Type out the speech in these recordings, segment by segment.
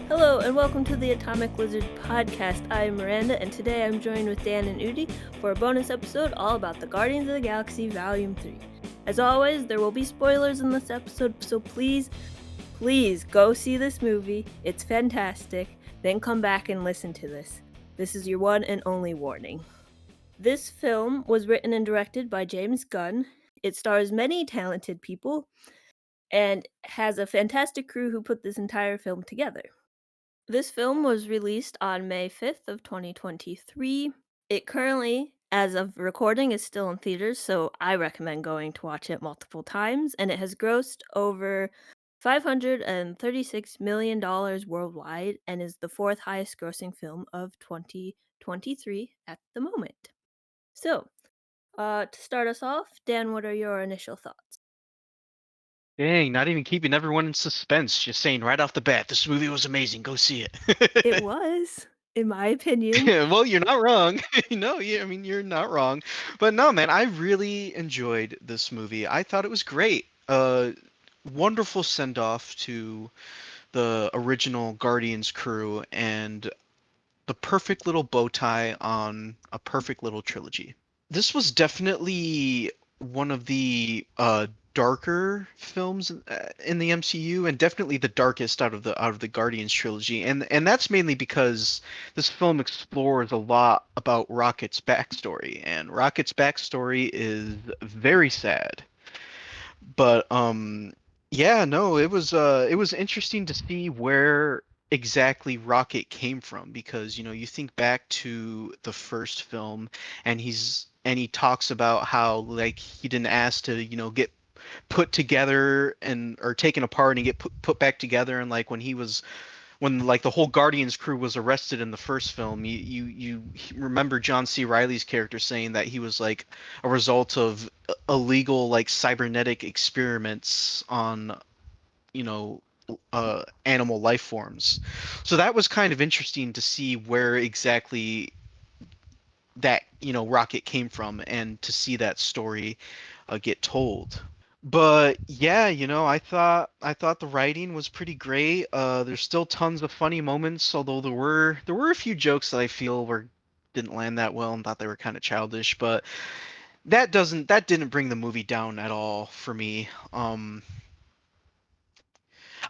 Hello and welcome to the Atomic Lizard podcast. I am Miranda and today I'm joined with Dan and Udi for a bonus episode all about the Guardians of the Galaxy Volume 3. As always, there will be spoilers in this episode, so please go see this movie. It's fantastic. Then come back and listen to this. This is your one and only warning. This film was written and directed by James Gunn. It stars many talented people and has a fantastic crew who put this entire film together. This film was released on May 5th of 2023. It currently, as of recording, is still in theaters, so I recommend going to watch it multiple times, and it has grossed over $536 million worldwide and is the fourth highest grossing film of 2023 at the moment. So, to start us off, Dan, what are your initial thoughts? Dang, not even keeping everyone in suspense, just saying right off the bat, this movie was amazing. Go see It it. was, in my opinion. Well, you're not wrong. No, I mean, you're not wrong. But no, man, I really enjoyed this movie. I thought it was great. Wonderful send off to the original Guardians crew and the perfect little bow tie on a perfect little trilogy. This was definitely one of the darker films in the MCU, and definitely the darkest out of the Guardians trilogy, and that's mainly because this film explores a lot about Rocket's backstory, and Rocket's backstory is very sad. But yeah, no, it was interesting to see where exactly Rocket came from because you think back to the first film and he talks about how like he didn't ask to get put together and or taken apart and get put back together, and like when like the whole Guardians crew was arrested in the first film, you remember John C. Riley's character saying that he was like a result of illegal like cybernetic experiments on you know animal life forms. So that was kind of interesting to see where exactly that Rocket came from and to see that story get told. But yeah, I thought the writing was pretty great. There's still tons of funny moments, although there were a few jokes that I feel were didn't land that well and thought they were kind of childish, but that didn't bring the movie down at all for me. I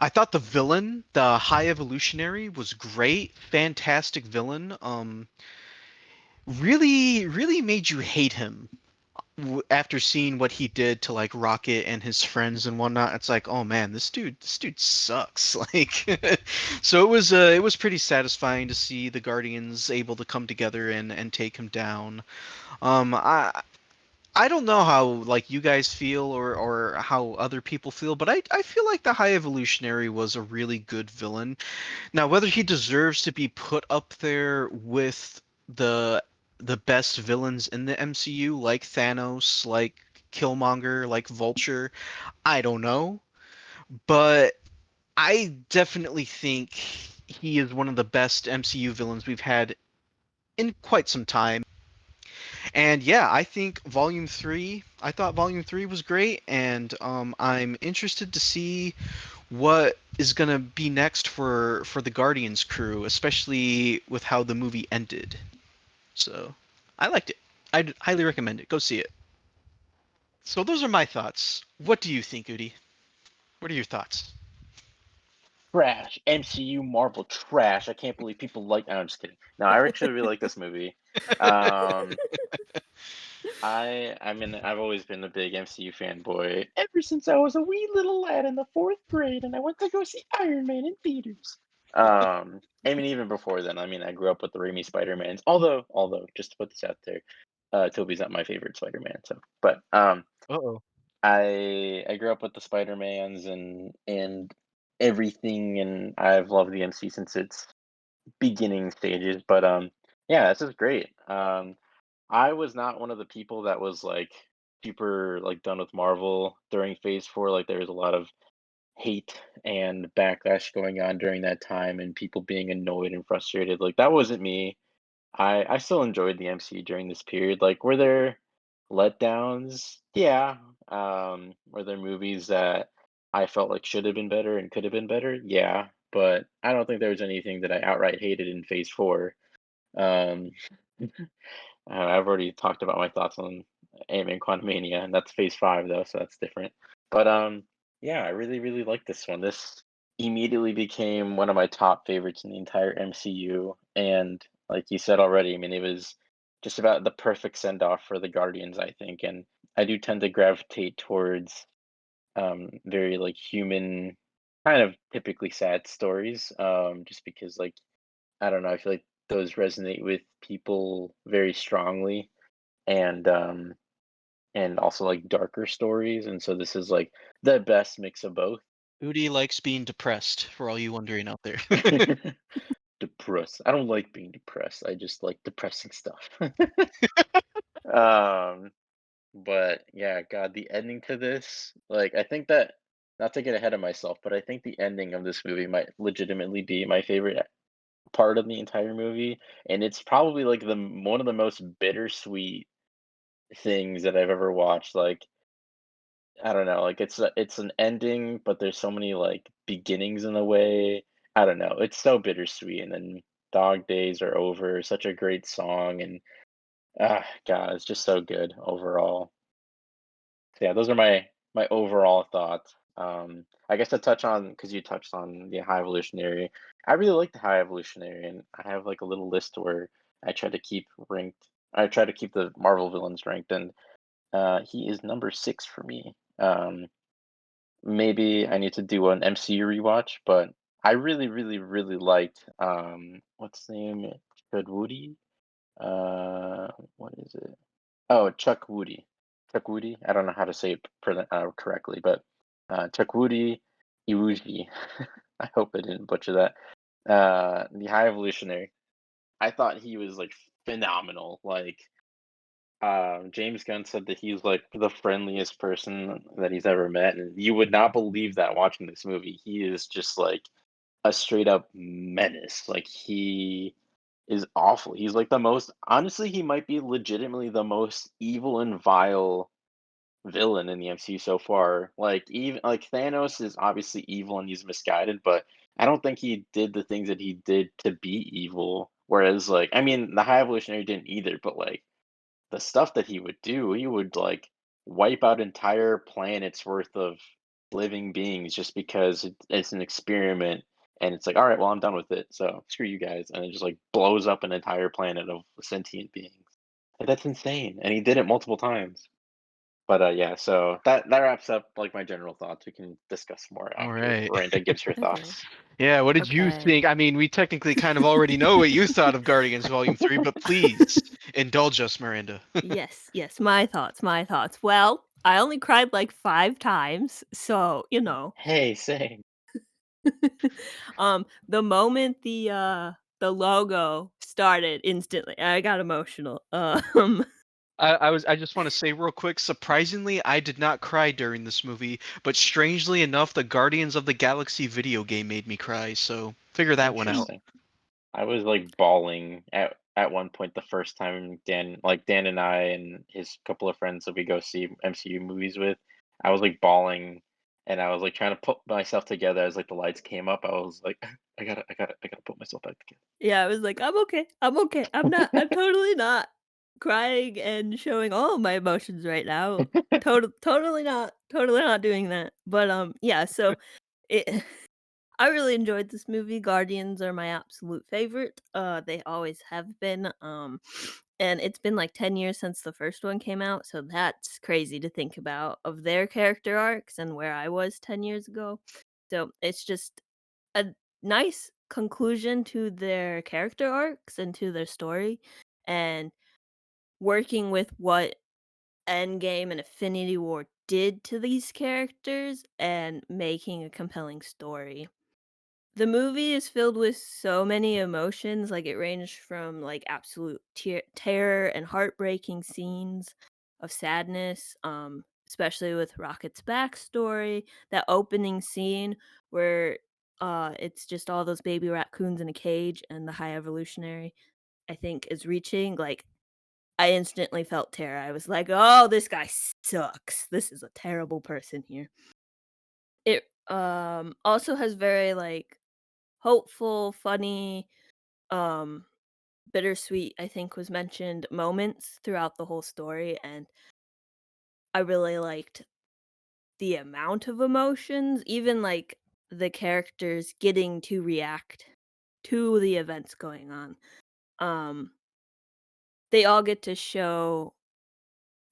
thought the villain, the High Evolutionary, was great, fantastic villain. Really made you hate him after seeing what he did to like Rocket and his friends and whatnot. It's like, oh man, this dude sucks. Like, so it was pretty satisfying to see the Guardians able to come together and take him down. I don't know how like you guys feel or how other people feel, but I feel like the High Evolutionary was a really good villain. Now, whether he deserves to be put up there with the the best villains in the MCU, like Thanos, like Killmonger, like Vulture, I don't know. But I definitely think he is one of the best MCU villains we've had in quite some time. And yeah, I thought Volume 3 was great, and I'm interested to see what is gonna be next for the Guardians crew, especially with how the movie ended. So I liked it. I'd highly recommend it. Go see it. So those are my thoughts. What do you think, Udi? What are your thoughts? Trash. MCU Marvel trash. I can't believe people like. No, I'm just kidding. No, I actually really like this movie. Um, I mean, I've always been a big MCU fanboy ever since I was a wee little lad in the fourth grade, and I went to go see Iron Man in theaters. I mean, even before then, I mean, I grew up with the Raimi Spider-Mans. Although, just to put this out there, Toby's not my favorite Spider-Man. So, but Uh-oh. I grew up with the Spider-Mans and everything, and I've loved the MC since its beginning stages. But yeah, this is great. I was not one of the people that was like super like done with Marvel during Phase 4. Like there was a lot of hate and backlash going on during that time, and people being annoyed and frustrated. Like that wasn't me. I still enjoyed the MC during this period. Like, were there letdowns? Yeah. Were there movies that I felt like should have been better and could have been better? Yeah. but I don't think there was anything that I outright hated in Phase 4. Um, I've already talked about my thoughts on Ant-Man Quantumania, and that's Phase 5 though, so that's different. But yeah, I really, really like this one. This immediately became one of my top favorites in the entire MCU, and like you said already, I mean, it was just about the perfect send off for the Guardians, I think, and I do tend to gravitate towards very like human, kind of typically sad stories, just because like I don't know, I feel like those resonate with people very strongly, and also like darker stories, and so this is like the best mix of both. Udi likes being depressed, for all you wondering out there. Depressed. I don't like being depressed. I just like depressing stuff. um, but yeah, God, the ending to this, like, I think that not to get ahead of myself, but I think the ending of this movie might legitimately be my favorite part of the entire movie, and it's probably like one of the most bittersweet things that I've ever watched. Like, I don't know, like it's an ending, but there's so many like beginnings in the way. I don't know. It's so bittersweet, and then Dog Days Are Over, such a great song, and God, it's just so good overall. So yeah, those are my overall thoughts. I guess to touch on because you touched on the High Evolutionary, I really like the High Evolutionary, and I have like a little list where I try to keep ranked. I try to keep the Marvel villains ranked, and he is number 6 for me. Maybe I need to do an MCU rewatch, but I really, really, really liked what's his name? Chud Woody? What is it? Oh, Chuck Woody. Chuck Woody. I don't know how to say it correctly, but Chuck Woody Iwuji. I hope I didn't butcher that. The High Evolutionary. I thought he was like phenomenal. Like James Gunn said that he's like the friendliest person that he's ever met, and you would not believe that watching this movie. He is just like a straight up menace. Like he is awful. He's like the most honestly, he might be legitimately the most evil and vile villain in the MCU so far. Like even like Thanos is obviously evil and he's misguided, but I don't think he did the things that he did to be evil. Whereas like I mean the High Evolutionary didn't either, but like the stuff that he would do, he would like wipe out entire planets worth of living beings just because it's an experiment and it's like, all right, well, I'm done with it. So screw you guys. And it just like blows up an entire planet of sentient beings. Like, that's insane. And he did it multiple times. But yeah, so that wraps up like my general thoughts. We can discuss more All after right. Miranda gives her Okay. thoughts. Yeah, what did you Okay. think? I mean, we technically kind of already know what you thought of Guardians Volume 3, but please indulge us, Miranda. Yes, yes, my thoughts, my thoughts. Well, I only cried like 5 times, so, you know. Hey, same. The moment the logo started, instantly, I got emotional. I just want to say real quick, surprisingly, I did not cry during this movie, but strangely enough, the Guardians of the Galaxy video game made me cry, so figure that one out. Interesting. I was like bawling at one point the first time Dan and I and his couple of friends that we go see MCU movies with. I was like bawling and I was like trying to put myself together as like the lights came up. I was like, I gotta put myself back Yeah, I was like, "I'm okay, I'm okay. I'm totally not crying and showing all of my emotions right now. together. Totally not doing that." But, yeah, so it I really enjoyed this movie. Guardians are my absolute favorite. They always have been. And it's been like 10 years since the first one came out, so that's crazy to think about of their character arcs and where I was 10 years ago. So it's just a nice conclusion to their character arcs and to their story, and working with what Endgame and Infinity War did to these characters and making a compelling story. The movie is filled with so many emotions, like, it ranged from, like, absolute terror and heartbreaking scenes of sadness, especially with Rocket's backstory, that opening scene where, it's just all those baby raccoons in a cage and the High Evolutionary, I think, is reaching, like, I instantly felt terror. I was like, "Oh, this guy sucks. This is a terrible person here." It, also has very, like hopeful, funny, um, bittersweet, I think was mentioned, moments throughout the whole story, and I really liked the amount of emotions, even, like, the characters getting to react to the events going on. Um, they all get to show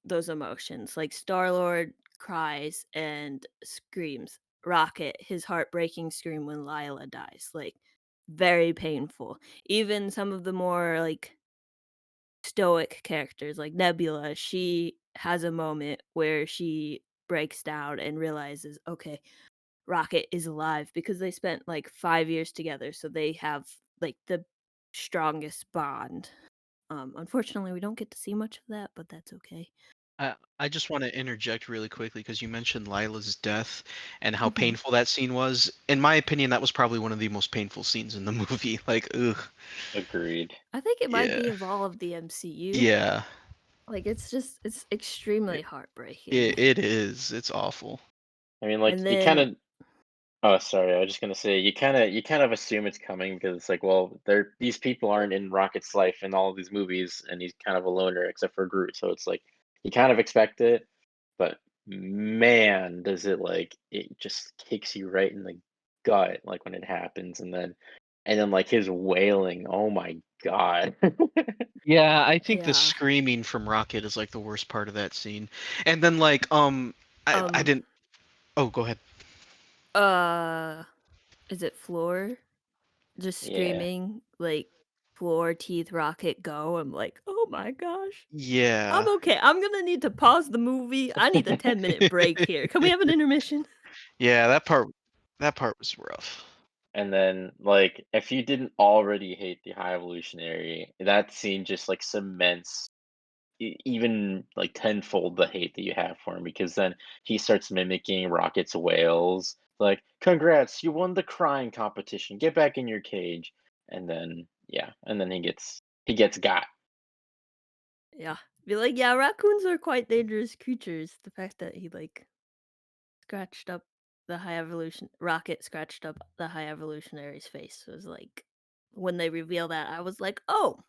those emotions, like, Star-Lord cries and screams. Rocket, his heartbreaking scream when Lila dies, like, very painful. Even some of the more, like, stoic characters, like Nebula, she has a moment where she breaks down and realizes, "Okay, Rocket is alive," because they spent, like, 5 years together, so they have, like, the strongest bond. Unfortunately, we don't get to see much of that, but that's okay. I just want to interject really quickly because you mentioned Lila's death and how Mhm. painful that scene was. In my opinion, that was probably one of the most painful scenes in the movie. Like, ugh, Agreed. I think it might yeah, be of all of the MCU. yeah, Like, it's extremely it, heartbreaking. it is. It's awful. I mean, like And you kind then of. Oh, sorry. I was just gonna say you kind of assume it's coming because it's like, well, they're these people aren't in Rocket's life in all of these movies, and he's kind of a loner except for Groot. So it's like you kind of expect it, but man, does it like it just kicks you right in the gut like when it happens, and then like his wailing. Oh my god. Yeah, I think the yeah. screaming from Rocket is like the worst part of that scene. And then like I Um, didn't. Oh, go ahead. uh, is it Floor? Just Yeah. screaming, like, "Floor, teeth, rocket, go." I'm like, "Oh my gosh. I'm Yeah. okay. I'm gonna need to pause the movie. I need a 10-minute break here. Can we have an intermission?" Yeah, that part was rough. And then, like, if you didn't already hate the High Evolutionary, that scene just like cements even like tenfold the hate that you have for him because then he starts mimicking Rocket's wails, like, "Congrats, you won the crying competition. Get back in your cage." And then, yeah, and then he gets got. Yeah. Be like, "Yeah, raccoons are quite dangerous creatures." The fact that he, like, scratched up the High Evolution Rocket scratched up the High Evolutionary's face was like when they reveal that, I was like, "Oh,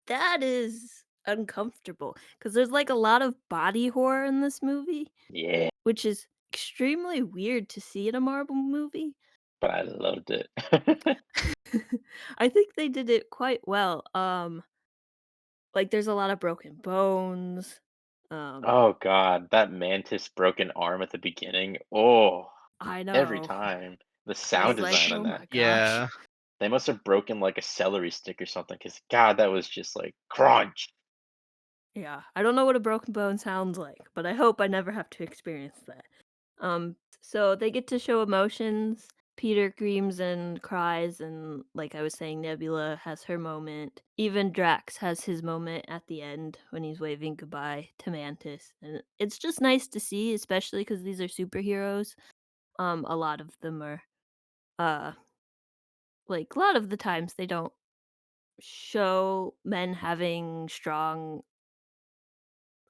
that is uncomfortable because there's, like, a lot of body horror in this movie, Yeah, which is extremely weird to see in a Marvel movie. but I loved it. I think they did it quite well, like, there's a lot of broken bones, um Oh god, that Mantis broken arm at the beginning. Oh, I every know. time. The I sound was like, design on "Oh that. my gosh." Yeah. They must have broken like a celery stick or something, because God, that was just like crunch. Yeah, I don't know what a broken bone sounds like, but I hope I never have to experience that. So they get to show emotions. Peter screams and cries, and like I was saying, Nebula has her moment. Even Drax has his moment at the end when he's waving goodbye to Mantis, and it's just nice to see, especially because these are superheroes. A lot of them are, uh, like a lot of the times they don't show men having strong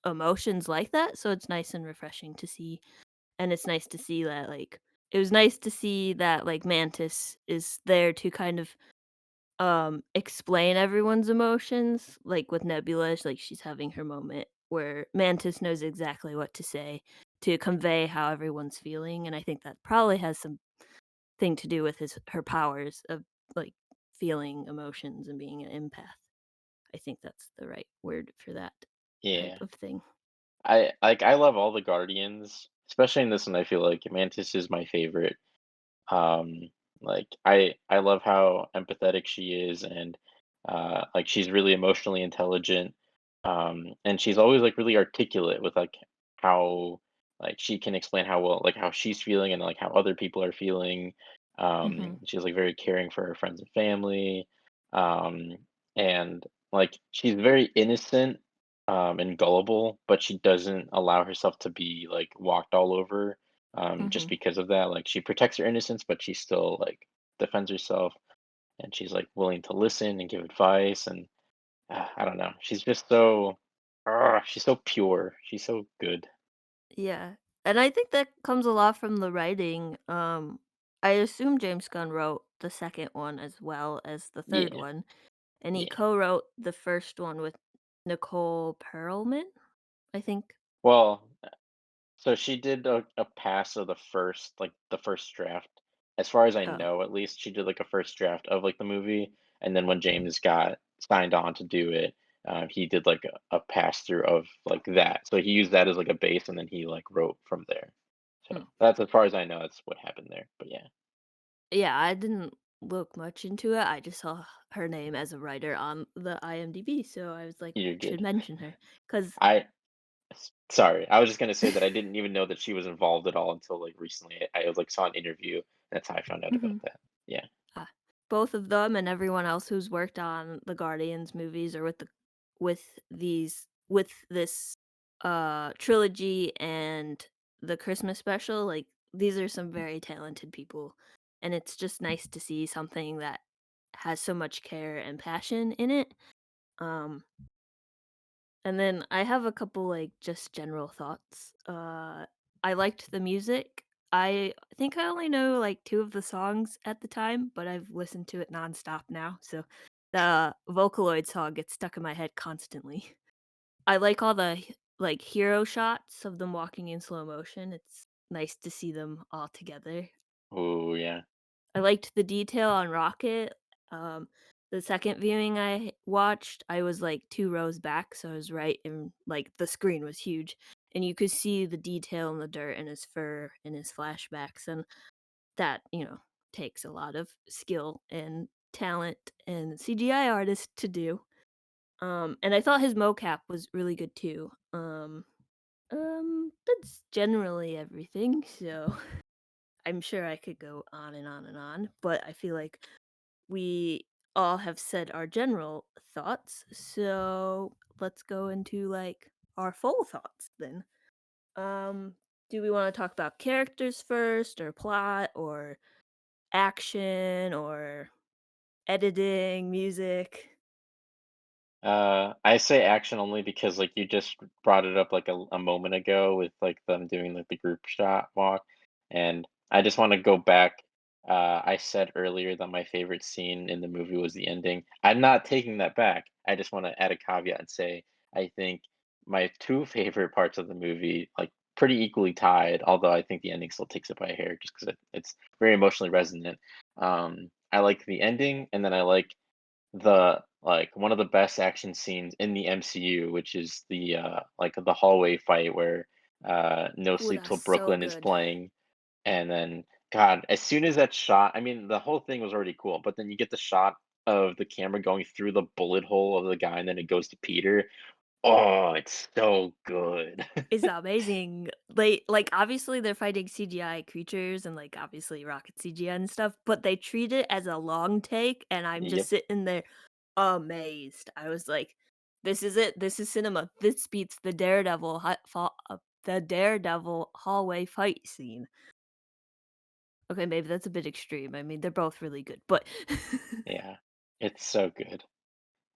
emotions like that, so it's nice and refreshing to see, and it's nice to see that, like it was nice to see that, like, Mantis is there to kind of, explain everyone's emotions, like, with Nebula, it's like she's having her moment where Mantis knows exactly what to say to convey how everyone's feeling, and I think that probably has something to do with his her powers of, like, feeling emotions and being an empath. I think that's the right word for that type Yeah. of thing. I love all the Guardians, especially in this one. I feel like Mantis is my favorite. Um, like I love how empathetic she is, and like she's really emotionally intelligent. And she's always like really articulate with like how like she can explain how well like how she's feeling and like how other people are feeling. Mhm. She's like very caring for her friends and family. Um, and like she's very innocent and gullible, but she doesn't allow herself to be like walked all over just Mhm. because of that. Like she protects her innocence, but she still like defends herself, and she's like willing to listen and give advice. And I don't know, she's just so, she's so pure. She's so good. Yeah, and I think that comes a lot from the writing, I assume James Gunn wrote the second one as well as the third Yeah, one, and he yeah. co-wrote the first one with Nicole Perlman, I think. Well, so she did a pass of the first draft. As far as I Oh, know, at least, she did, like, a first draft of, like, the movie, and then when James got signed on to do it, he did, like, a pass through of, like, that. So he used that as, like, a base, and then he, like, wrote from there. So hmm. that's as far as I know, that's what happened there, but yeah, Yeah, I didn't look much into it. I just saw her name as a writer on the IMDb, so I was like, you're should good. mention her because. I sorry, I was just gonna say that I didn't even know that she was involved at all until, like, recently. I, like, saw an interview, that's how I found out about that. Yeah. Ah, both of them and everyone else who's worked on the Guardians movies or with this trilogy and the Christmas special, like these are some very talented people. And it's just nice to see something that has so much care and passion in it. Um and then I have a couple like just general thoughts. I liked the music. I think I only know like two of the songs at the time, but I've listened to it nonstop now. So the Vocaloid song gets stuck in my head constantly. I like all the like hero shots of them walking in slow motion. It's nice to see them all together. Oh yeah. I liked the detail on Rocket. Um, the second viewing I watched, I was like 2 rows back, so I was right in like the screen was huge, and you could see the detail in the dirt and his fur and his flashbacks, and that, takes a lot of skill and talent and CGI artists to do. And I thought his mocap was really good too. That's generally everything, so I'm sure I could go on and on and on, but I feel like we all have said our general thoughts, so let's go into like our full thoughts then. Um, do we want to talk about characters first, or plot, or action, or editing, music? I say action only because, like, you just brought it up, like, a moment ago with, like, them doing, like, the group shot walk, and I just wanna go back. I said earlier that my favorite scene in the movie was the ending. I'm not taking that back. I just wanna add a caveat and say I think my 2 favorite parts of the movie, like, pretty equally tied, although I think the ending still takes it by a hair just 'cause it's very emotionally resonant. I like the ending, and then I like one of the best action scenes in the MCU, which is the hallway fight where No Oh, Sleep that's Till so Brooklyn is good. playing, and then God, as soon as that shot, I mean, the whole thing was already cool, but then you get the shot of the camera going through the bullet hole of the guy, and then it goes to Peter. Oh, it's so good. It's amazing. Like obviously they're fighting CGI creatures and like obviously rocket CGI and stuff, but they treat it as a long take and I'm just Yep. sitting there amazed. I was like, this is it. This is cinema. This beats the Daredevil hallway fight scene. Okay, maybe that's a bit extreme. I mean, they're both really good, but Yeah. It's so good.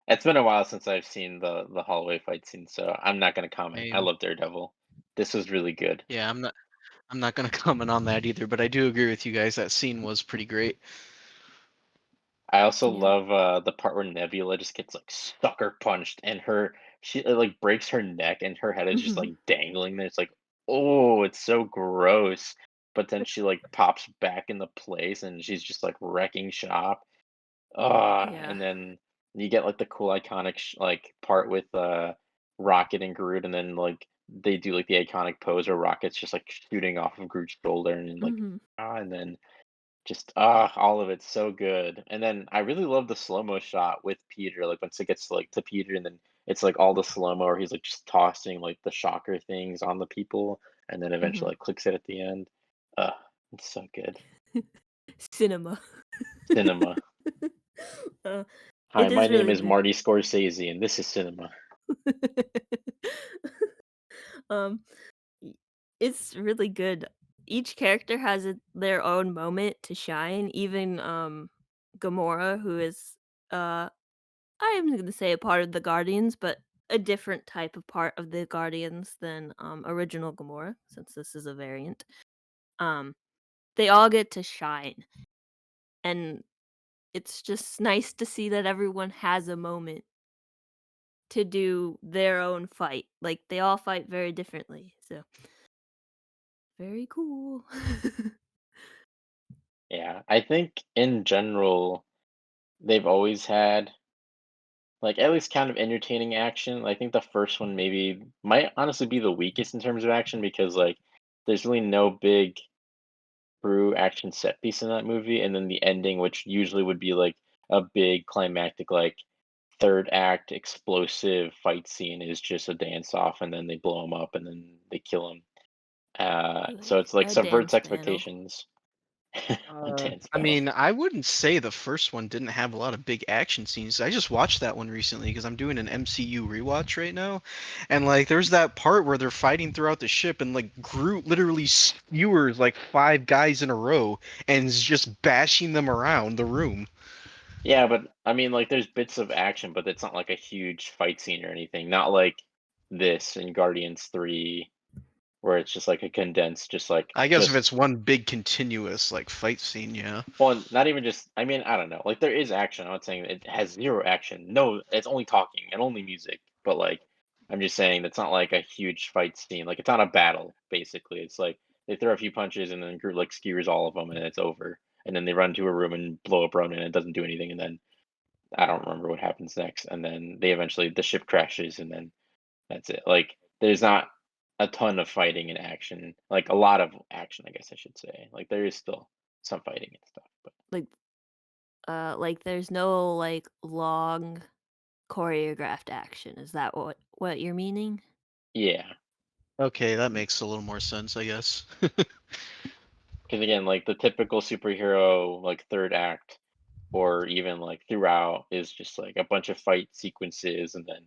It's been a while since I've seen the hallway fight scene, so I'm not gonna comment. I Same. love Daredevil. This was really good. Yeah, I'm not gonna comment on that either, but I do agree with you guys. That scene was pretty great. I also yeah. love the part where Nebula just gets like sucker punched and she like breaks her neck and her head is just Mhm. like dangling there. It's like, oh, it's so gross. But then she like pops back into place and she's just like wrecking shop. Yeah. And then you get like the cool iconic like part with Rocket and Groot, and then like they do like the iconic pose where Rocket's just like shooting off of Groot's shoulder and then like Mhm. and then just, all of it's so good, and then I really love the slow-mo shot with Peter, like, once it gets, like, to Peter, and then it's, like, all the slow-mo where he's, like, just tossing, like, the shocker things on the people, and then eventually, Mhm. like, clicks it at the end. Ugh, it's so good. Cinema. Cinema. uh, "Hi, it my is name really is good. Marty Scorsese, and this is cinema." um, y- it's really good. Each character has their own moment to shine. Even Gamora, who is I am going to say a part of the Guardians, but a different type of part of the Guardians than original Gamora, since this is a variant. Um, they all get to shine. And it's just nice to see that everyone has a moment to do their own fight. Like they all fight very differently. So very cool. Yeah, I think in general they've always had like at least kind of entertaining action. I think the first one maybe might honestly be the weakest in terms of action because like there's really no big true action set piece in that movie, and then the ending, which usually would be like a big climactic like third act explosive fight scene, is just a dance off, and then they blow him up, and then they kill him. So Like it's like a subverts dance battle. expectations. A dance I battle. mean, I wouldn't say the first one didn't have a lot of big action scenes. I just watched that one recently because I'm doing an MCU rewatch right now, and like there's that part where they're fighting throughout the ship, and like Groot literally skewers like five guys in a row and is just bashing them around the room. Yeah, but I mean, like, there's bits of action, but it's not like a huge fight scene or anything. Not like this in Guardians 3, where it's just like a condensed, I guess if it's one big continuous like fight scene, yeah. well, not even just, I mean, I don't know. Like, there is action. I'm not saying it has zero action. No, it's only talking and only music. But, like, I'm just saying it's not like a huge fight scene. Like, it's not a battle, basically. It's like they throw a few punches and then Groot, like, skewers all of them and it's over. And then they run to a room and blow up Ronan and it doesn't do anything. And then I don't remember what happens next, and then they eventually the ship crashes, and then that's it. Like, there's not a ton of fighting and action, like a lot of action, I guess I should say. Like, there is still some fighting and stuff, but Like like there's no like long choreographed action. Is that what you're meaning? yeah, Okay, that makes a little more sense, I guess. because again, like the typical superhero, like third act, or even like throughout, is just like a bunch of fight sequences, and then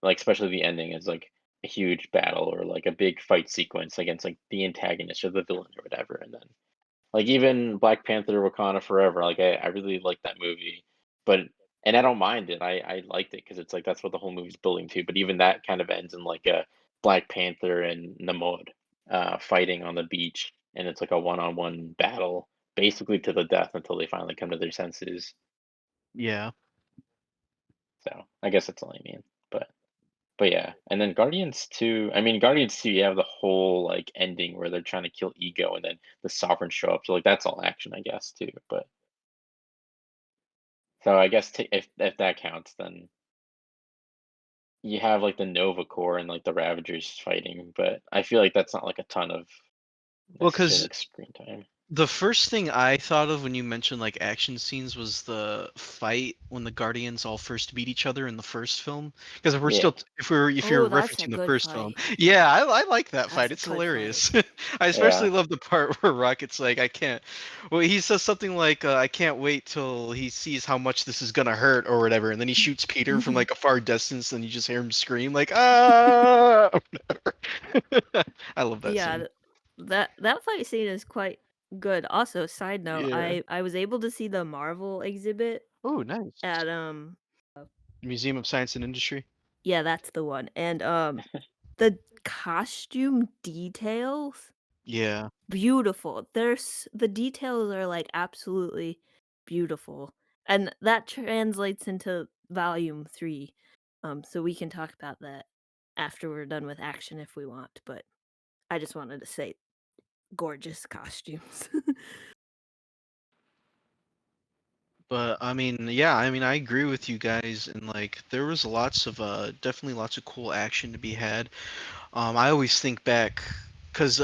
like especially the ending is like a huge battle or like a big fight sequence against like the antagonist or the villain or whatever, and then like even Black Panther: Wakanda Forever, like I really like that movie, but and I don't mind it. I liked it because it's like that's what the whole movie's building to. But even that kind of ends in like a Black Panther and Namor fighting on the beach, and it's like a one-on-one battle, basically to the death until they finally come to their senses. Yeah. So I guess that's all I mean. But yeah, and then Guardians 2, I mean Guardians 2, you have the whole like ending where they're trying to kill Ego and then the Sovereign show up. So like that's all action, I guess, too. But so I guess if that counts, then you have like the Nova Corps and like the Ravagers fighting, but I feel like that's not like a ton of Well, necessary because like screen time. the first thing I thought of when you mentioned like action scenes was the fight when the Guardians all first meet each other in the first film. Because if we're Yeah, still if you're Oh, that's a referencing the good first film, fight. yeah, I like that That's fight. a It's good fight. hilarious. I yeah. especially love the part where Rocket's like, I can't. Well, he says something like, I can't wait till he sees how much this is gonna hurt or whatever, and then he shoots Peter from like a far distance, and you just hear him scream like, ah. I love that Yeah, scene. that fight scene is quite good. Also, side note, Yeah. I was able to see the Marvel exhibit Oh, nice. at Museum of Science and Industry. yeah, that's the one. And the costume details, Yeah. beautiful. The details are like absolutely beautiful. And that translates into volume 3. So we can talk about that after we're done with action if we want, but I just wanted to say gorgeous costumes. But I mean, yeah, I mean, I agree with you guys, and like there was lots of definitely lots of cool action to be had. I always think back because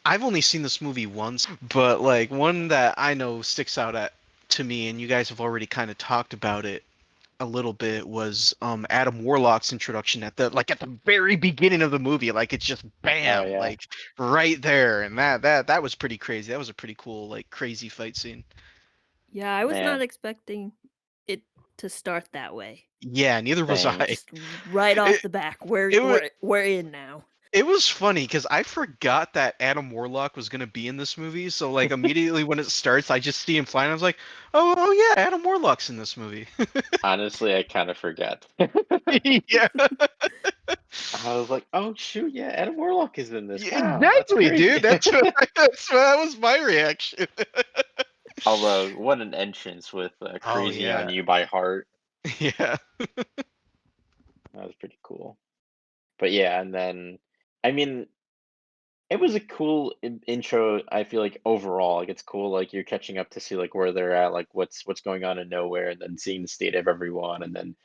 I've only seen this movie once, but like one that I know sticks out at to me, and you guys have already kind of talked about it a little bit, was Adam Warlock's introduction at the very beginning of the movie. Like it's just Oh bam, yeah, like right there, and that was pretty crazy. That was a pretty cool like crazy fight scene. Yeah, I was not man, expecting it to start that way. Yeah, neither was same. I. Just right off It the back, we're it was we're we're in now. It was funny because I forgot that Adam Warlock was gonna be in this movie. So like immediately when it starts, I just see him flying. I was like, oh yeah, Adam Warlock's in this movie. Honestly, I kind of forget. Yeah. I was like, "Oh shoot, yeah, Adam Warlock is in this. Yeah, Wow, that's exactly, dude. great." That was my reaction. Although, what an entrance with Oh "Crazy on yeah, You" by Heart. yeah, That was pretty cool. But yeah, and then, I mean, it was a cool intro. I feel like overall, like it's cool. Like you're catching up to see like where they're at, like what's going on in nowhere, and then seeing the state of everyone, and then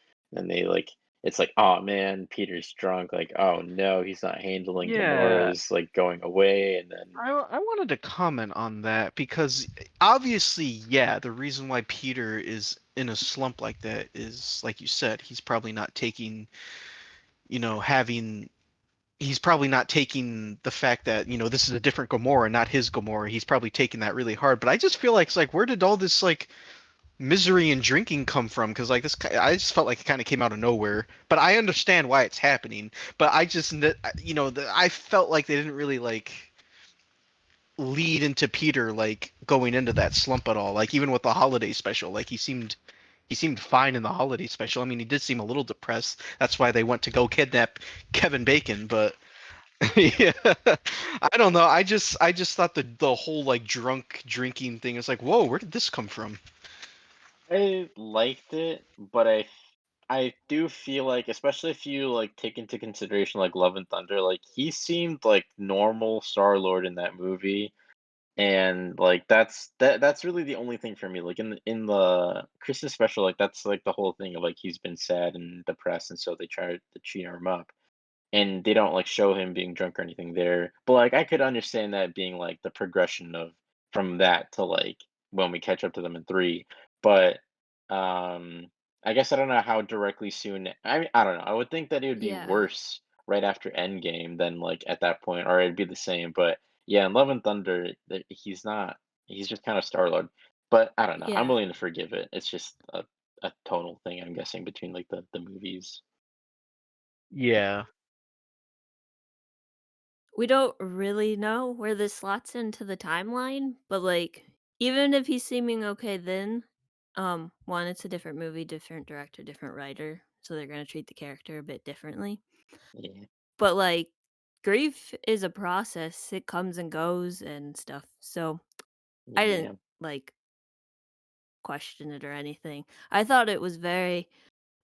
they like it's like, oh man, Peter's drunk. Like, oh no, he's not handling yeah. Gamora's like going away, and then I wanted to comment on that because obviously, yeah, the reason why Peter is in a slump like that is, like you said, he's probably not taking, having he's probably not taking the fact that this is a different Gamora, not his Gamora. He's probably taking that really hard. But I just feel like it's like where did all this like misery and drinking come from? Because like I just felt like it kind of came out of nowhere. But I understand why it's happening. But I just I felt like they didn't really like lead into Peter like going into that slump at all. Like even with the holiday special, like he seemed fine in the holiday special. I mean, he did seem a little depressed. That's why they went to go kidnap Kevin Bacon, but yeah, I don't know. I just thought the whole like drunk drinking thing is like, whoa, where did this come from? I liked it, but I do feel like, especially if you like take into consideration like Love and Thunder, like he seemed like normal Star Lord in that movie. And like that's really the only thing for me. Like in the Christmas special, like that's like the whole thing of like he's been sad and depressed, and so they try to cheer him up, and they don't like show him being drunk or anything there. But like I could understand that being like the progression of from that to like when we catch up to them in three. But um I guess I don't know how directly soon. I don't know. I would think that it would be Yeah, worse right after Endgame than like at that point, or it'd be the same. But yeah, in Love and Thunder, he's not. He's just kind of Star Lord. But I don't know. I'm yeah. willing to forgive it. It's just a tonal thing, I'm guessing, between like the movies. Yeah. We don't really know where this slots into the timeline, but like even if he's seeming okay then, one, it's a different movie, different director, different writer, so they're gonna treat the character a bit differently. Yeah. But like grief is a process, it comes and goes and stuff. So I didn't Yeah. like question it or anything. I thought it was very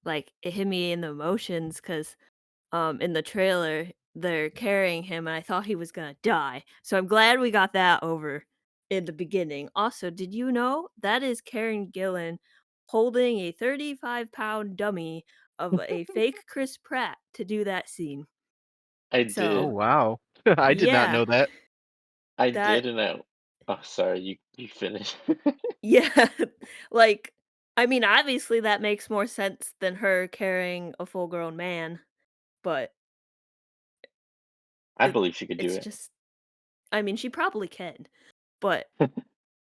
like it hit me in the emotions because in the trailer, they're carrying him, and I thought he was gonna die. So I'm glad we got that over in the beginning. Also, did you know that is Karen Gillan holding a 35-pound dummy of a fake Chris Pratt to do that scene? I Oh So, did. wow. I did not yeah, know that. I that did, and I oh, sorry, you finish. yeah, like, I mean, obviously, that makes more sense than her carrying a full-grown man, but I it believe she could do it's it. just I mean, she probably can, but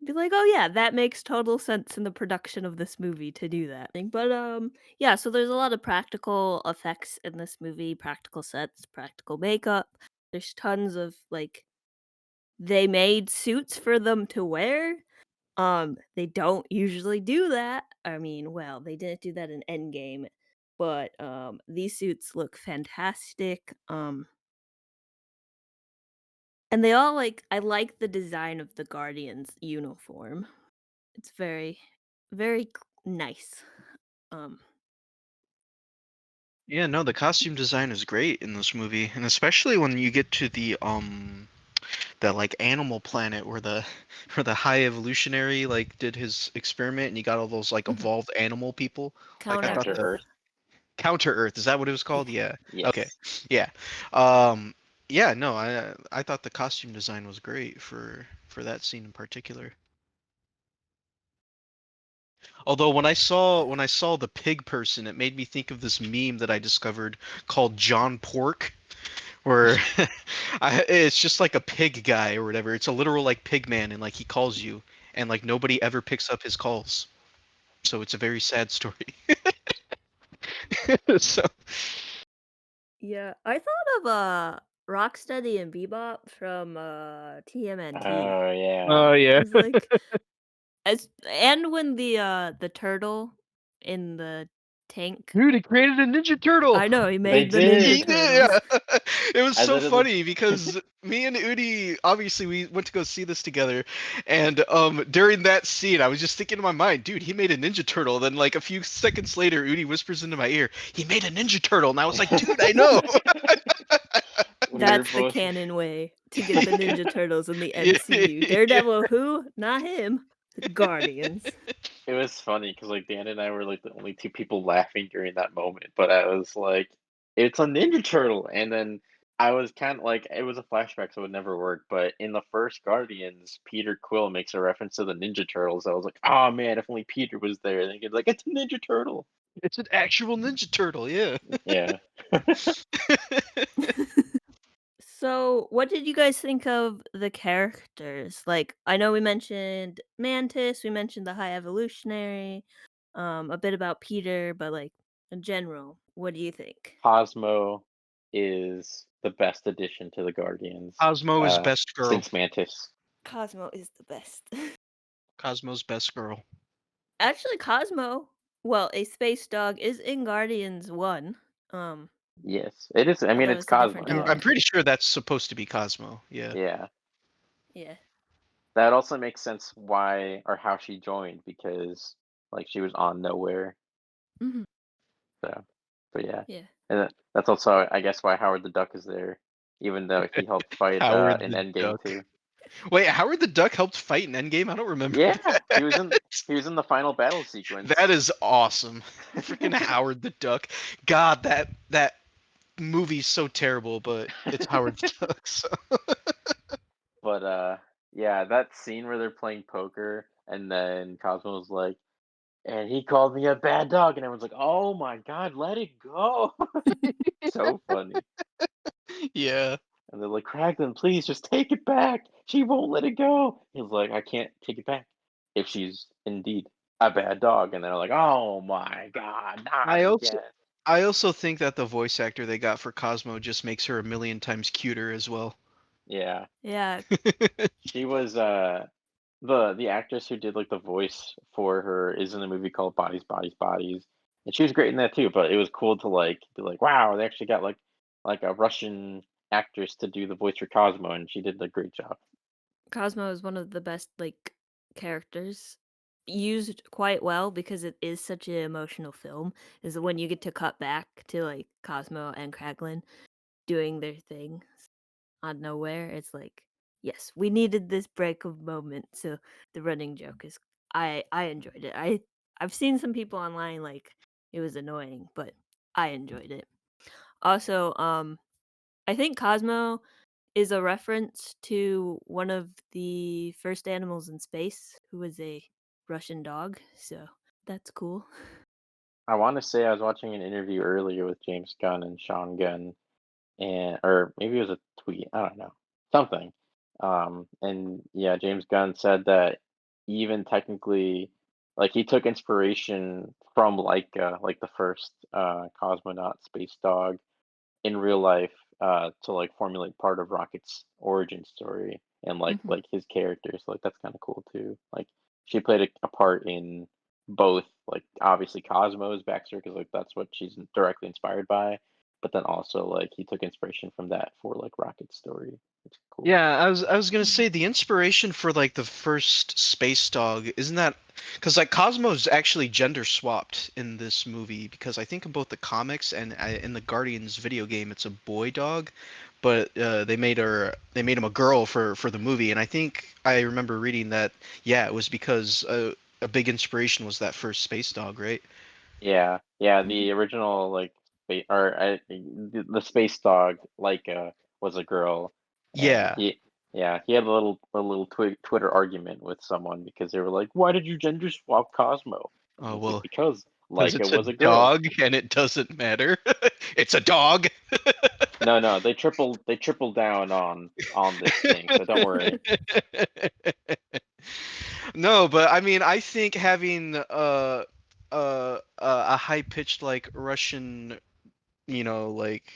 be like, "Oh, yeah, that makes total sense in the production of this movie to do that thing." But, yeah, so there's a lot of practical effects in this movie, practical sets, practical makeup. There's tons of, like they made suits for them to wear. They don't usually do that. I mean, well, they didn't do that in Endgame, but, these suits look fantastic, and they all, like I like the design of the Guardians uniform. It's very, very nice. Um, Yeah, no, the costume design is great in this movie, and especially when you get to that like animal planet where the where the high evolutionary like did his experiment and you got all those like Mhm. evolved animal people. Like I Counter thought Counter the Earth. Earth. Counter Earth, is that what it was Yeah. called? Yeah. Okay. Yes. Yeah. Um yeah, no, I thought the costume design was great for that scene in particular. Although when I saw the pig person, it made me think of this meme that I discovered called John Pork, where it's just like a pig guy or whatever. It's a literal like pig man, and like he calls you, and like nobody ever picks up his calls. So it's a very sad story. So Yeah, I thought of Rocksteady and Bebop from TMNT. Oh yeah. Oh I yeah. was like, and when the turtle in the tank. Dude, he created a Ninja Turtle. I know he They made the Ninja did. He did, Turtles. yeah. It was I so literally funny because me and Udi, obviously, we went to go see this together, and during that scene, I was just thinking in my mind, dude, he made a Ninja Turtle. Then, like a few seconds later, Udi whispers into my ear, he made a Ninja Turtle, and I was like, dude, I know. we were That's the both canon way to get the Ninja Turtles in the Yeah, MCU. yeah. Daredevil, who? Not him. The Guardians. it was funny because like Dan and I were like the only two people laughing during that moment, but I was like, it's a Ninja Turtle, and then I was kind of like, it was a flashback, so it would never work. But in the first Guardians, Peter Quill makes a reference to the Ninja Turtles. I was like, oh man, if only Peter was there. And he's like, it's a Ninja Turtle. It's an actual Ninja Turtle, yeah. Yeah. So, what did you guys think of the characters? Like, I know we mentioned Mantis, we mentioned the High Evolutionary, a bit about Peter, but like in general, what do you think? Cosmo is the best addition to the Guardians Cosmo is best girl. since Mantis. Cosmo is the best. Cosmo's best girl. Actually, Cosmo, well, a space dog is in Guardians 1. Um, Yes, it is. I mean, although it's it's a Cosmo. different Yeah, I'm dog. pretty sure that's supposed to be Cosmo, yeah. yeah. Yeah. That also makes sense why or how she joined because like she was on nowhere. Mhm. So, but yeah, Yeah. and that's also I guess why Howard the Duck is there, even though he helped fight Howard in the Endgame Duck. too. Wait, Howard the Duck helped fight in Endgame? I don't remember Yeah, that. he was in the final battle That sequence. is awesome. Freaking Howard the Duck. God, that movie's so terrible, but it's Howard the Duck. So. But yeah, that scene where they're playing poker and then Cosmo's like, and he called me a bad dog, and everyone's like, "Oh my god, let it go!" So funny. Yeah. And they're like, "Craglan, please just take it back. She won't let it go." He's like, "I can't take it back if she's indeed a bad dog." And they're like, "Oh my god, not I also again." I also think that the voice actor they got for Cosmo just makes her a million times cuter as well. Yeah, Yeah. she was the actress who did like the voice for her is in a movie called Bodies, Bodies, Bodies, and she was great in that too. But it was cool to like be like, wow, they actually got like a Russian actress to do the voice for Cosmo, and she did a great job. Cosmo is one of the best like characters used quite well because it is such an emotional film is when you get to cut back to like Cosmo and Kraglin doing their thing out of nowhere. It's like, yes, we needed this break of moment. So the running joke is I enjoyed it. I've seen some people online like it was annoying, but I enjoyed it. Also, I think Cosmo is a reference to one of the first animals in space, who was a Russian dog. So that's cool. I want to say I was watching an interview earlier with James Gunn and Sean Gunn, and or maybe it was a tweet. I don't know something. And yeah, James Gunn said that even technically, like he took inspiration from like the first cosmonaut space dog in real life to like formulate part of Rocket's origin story and Hmm. like his characters. Like that's kind of cool too. Like she played a part in both like obviously Cosmo's backstory because like that's what she's directly inspired by, but then also like he took inspiration from that for like Rocket's story. It's cool. Yeah, I was gonna Hmm. say the inspiration for like the first space dog isn't that because like Cosmo's actually gender swapped in this movie because I think in both the comics and in the Guardians video game it's a boy dog, but they made him a girl for the movie and I think I remember reading that yeah it was because a big inspiration was that first space dog, right? Yeah, yeah. Hmm. The original like the space dog was a girl, and Yeah. yeah he had a little Twitter argument with someone because they were like, "Why did you gender swap Cosmo?" And Oh he's like, well, "Because because Laika it's a was a girl." dog and it doesn't matter. It's a dog. No, no, they tripled down on this thing, so don't worry. No, but I mean, I think having a high pitched like Russian, like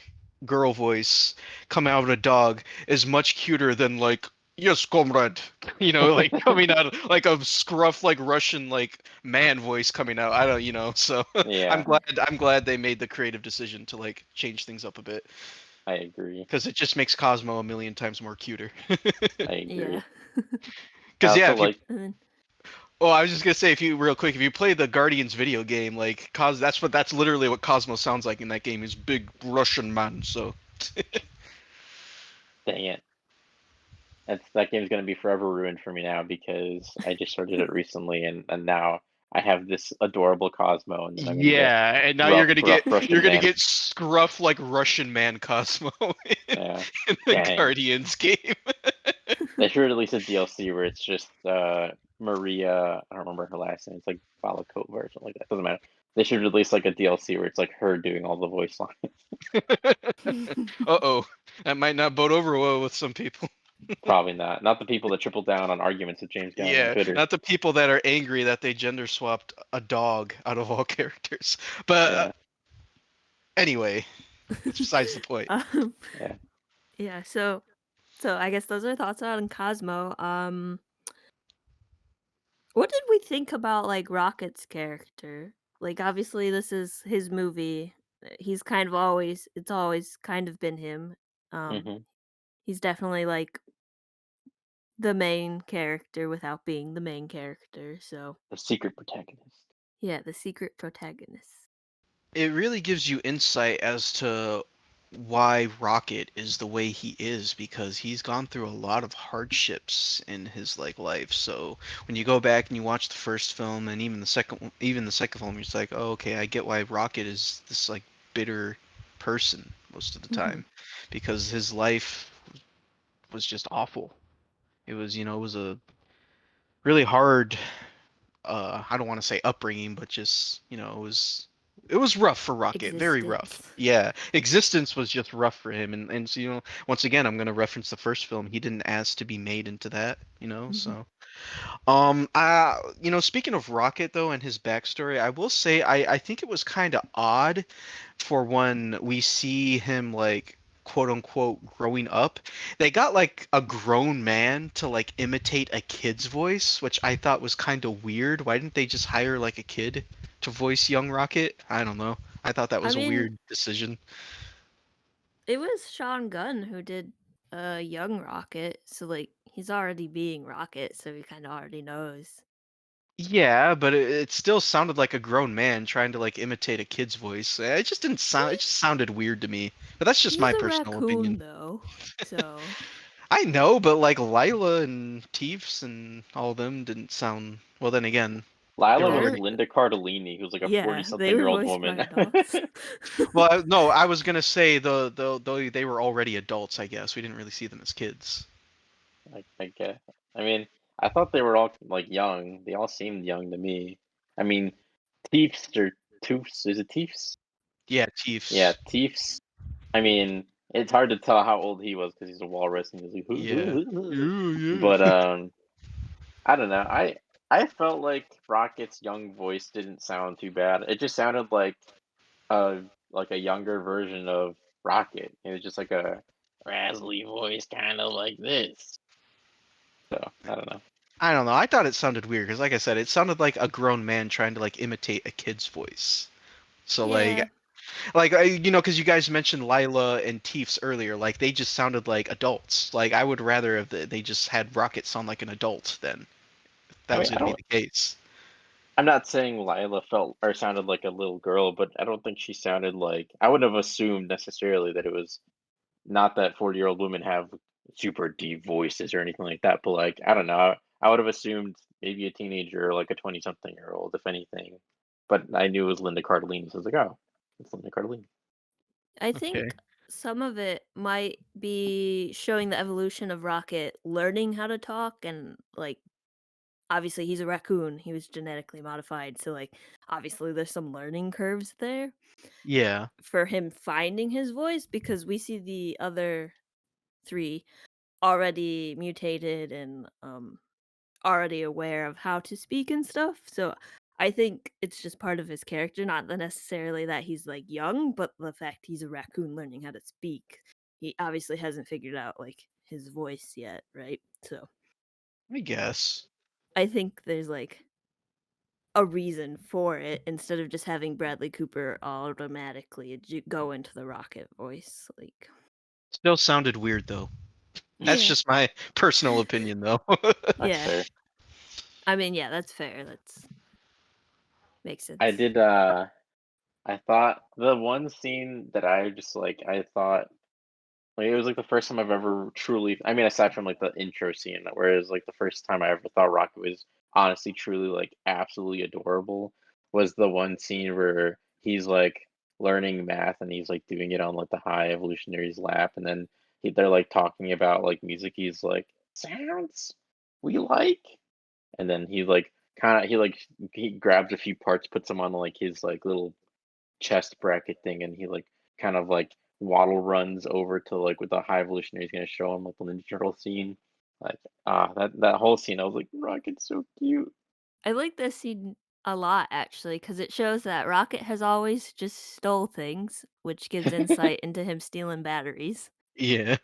girl voice coming out of a dog is much cuter than like yes, comrade. Like coming out like a scruff like Russian like man voice coming out. I don't, so I'm Yeah, glad I'm glad they made the creative decision to like change things up a bit I agree. because it just makes Cosmo a million times more cuter. I Yeah. agree. I Because yeah, also if you like, And then oh, I was just gonna say if you real quick, if you play the Guardians video game, like that's literally what Cosmo sounds like in that game. Is big Russian man. So dang it. That game's gonna be forever ruined for me now because I just started it recently, and now I have this adorable Cosmo, and then I'm gonna get yeah, and now rough, rough you're Russian gonna man. get scruff like Russian man Cosmo in, Yeah, in the dang. Guardians game. They should release a DLC where it's just Maria. I don't remember her last name. It's like Balakova or something like that. Doesn't matter. They should release like a DLC where it's like her doing all the voice lines. Uh-oh, that might not bode over well with some people. Probably not. Not the people that triple down on arguments with James Gunn on Yeah, Twitter. not the people that are angry that they gender swapped a dog out of all characters. But Yeah, anyway, that's besides the point. um, yeah. yeah, so I guess those are thoughts on Cosmo. What did we think about like Rocket's character? Like obviously this is his movie. He's kind of always it's always kind of been him. Um hmm he's definitely like the main character without being the main character. So, The secret protagonist. yeah, the secret protagonist. It really gives you insight as to why Rocket is the way he is because he's gone through a lot of hardships in his like life. So when you go back and you watch the first film and even the second film, you're just like, oh, okay, I get why Rocket is this like bitter person most of the Mhm. time because his life was just awful. It was a really hard I don't want to say upbringing, but just it was rough for Rocket, very rough. Existence. Yeah, existence was just rough for him, and so, once again, I'm gonna reference the first film. He didn't ask to be made into that, Mhm. so. Speaking of Rocket though and his backstory, I will say I think it was kind of odd for when we see him like quote unquote growing up. They got like a grown man to like imitate a kid's voice, which I thought was kind of weird. Why didn't they just hire like a kid to voice young Rocket? I don't know. I thought that I was a mean, weird decision. it was Sean Gunn who did Young Rocket, so like he's already being Rocket, so he kind of already knows. Yeah, but it still sounded like a grown man trying to like imitate a kid's voice. It just didn't sound. It He just sounded weird to me. But that's just he's my a personal opinion. raccoon though. So, I know, but like Lila and Teefs and all of them didn't sound. Well, then again, they Lila were was they're already. Linda Cardellini, who's like a yeah, they were forty-something-year-old voiced by woman. adults. Well, no, I was gonna say they were already adults. I guess we didn't really see them as kids. I guess. I mean, I thought they were all like young. They all seemed young to me. I mean, Teefs or Toofs, is it Teefs? Yeah, Yeah, Teefs. Teefs. I mean, it's hard to tell how old he was because he's a walrus and he's Yeah. like, Yeah, but yeah. I don't know. I felt like Rocket's young voice didn't sound too bad. It just sounded a like a younger version of Rocket. It was just like a raspy voice, kind of like this. So I don't know. I don't know. I thought it sounded weird because, like I said, it sounded like a grown man trying to like imitate a kid's voice. So Yeah, because you guys mentioned Lila and Teefs earlier, like they just sounded like adults. Like I would rather if they just had Rocket sound like an adult then. If that I was mean, going to be the case. I'm not saying Lila felt or sounded like a little girl, but I don't think she sounded like. I would have assumed necessarily that it was not that 40-year-old women have super deep voices or anything like that. But like, I don't know. I would have assumed maybe a teenager or like a 20-something-year-old, if anything. But I knew it was Linda Cardellini, so I was like, oh, it's Linda Cardellini. I Okay. think some of it might be showing the evolution of Rocket learning how to talk and like obviously he's a raccoon. He was genetically modified, so like obviously there's some learning curves there Yeah. for him finding his voice because we see the other 3 already mutated and already aware of how to speak and stuff. So I think it's just part of his character, not the necessarily that he's, like, young, but the fact he's a raccoon learning how to speak. He obviously hasn't figured out, like, his voice yet, right? So, I guess. I think there's, like, a reason for it instead of just having Bradley Cooper automatically go into the Rocket voice, like Still sounded weird though. That's yeah. just my personal opinion though. That's Yeah. fair. I mean, yeah, that's fair, that's makes I sense. did. I thought the one scene that I just like. I thought like it was like the first time I've ever truly. I mean, aside from like the intro scene, where it was like the first time I ever thought Rocket was honestly, truly like absolutely adorable. Was the one scene where he's like learning math and he's like doing it on like the high evolutionary's lap, and then they're like talking about like music. He's like sounds we like, and then he like kind of he grabs a few parts, puts them on like his like little chest bracket thing, and he like kind of like waddle runs over to like with the high evolutionary is gonna show him like the Ninja Turtle scene. Like that whole scene, I was like, Rocket's so cute. I like this scene a lot actually because it shows that Rocket has always just stole things, which gives insight into him stealing batteries. Yeah.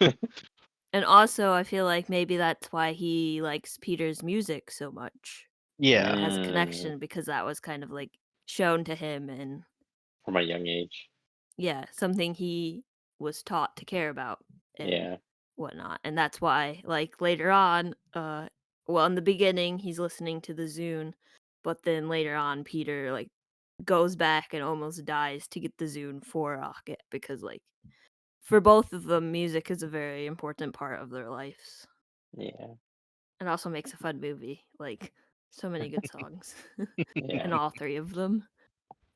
And also, I feel like maybe that's why he likes Peter's music so much Yeah. and has a Mm, connection because that was kind of like shown to him and from a young age. yeah, something he was taught to care about and Yeah, whatnot. And that's why, like later on, well, in the beginning, he's listening to the Zune, but then later on, Peter like goes back and almost dies to get the Zune for Rocket because, like, for both of them, music is a very important part of their lives. yeah, And also makes a fun movie. Like, so many good songs in yeah. all three of them.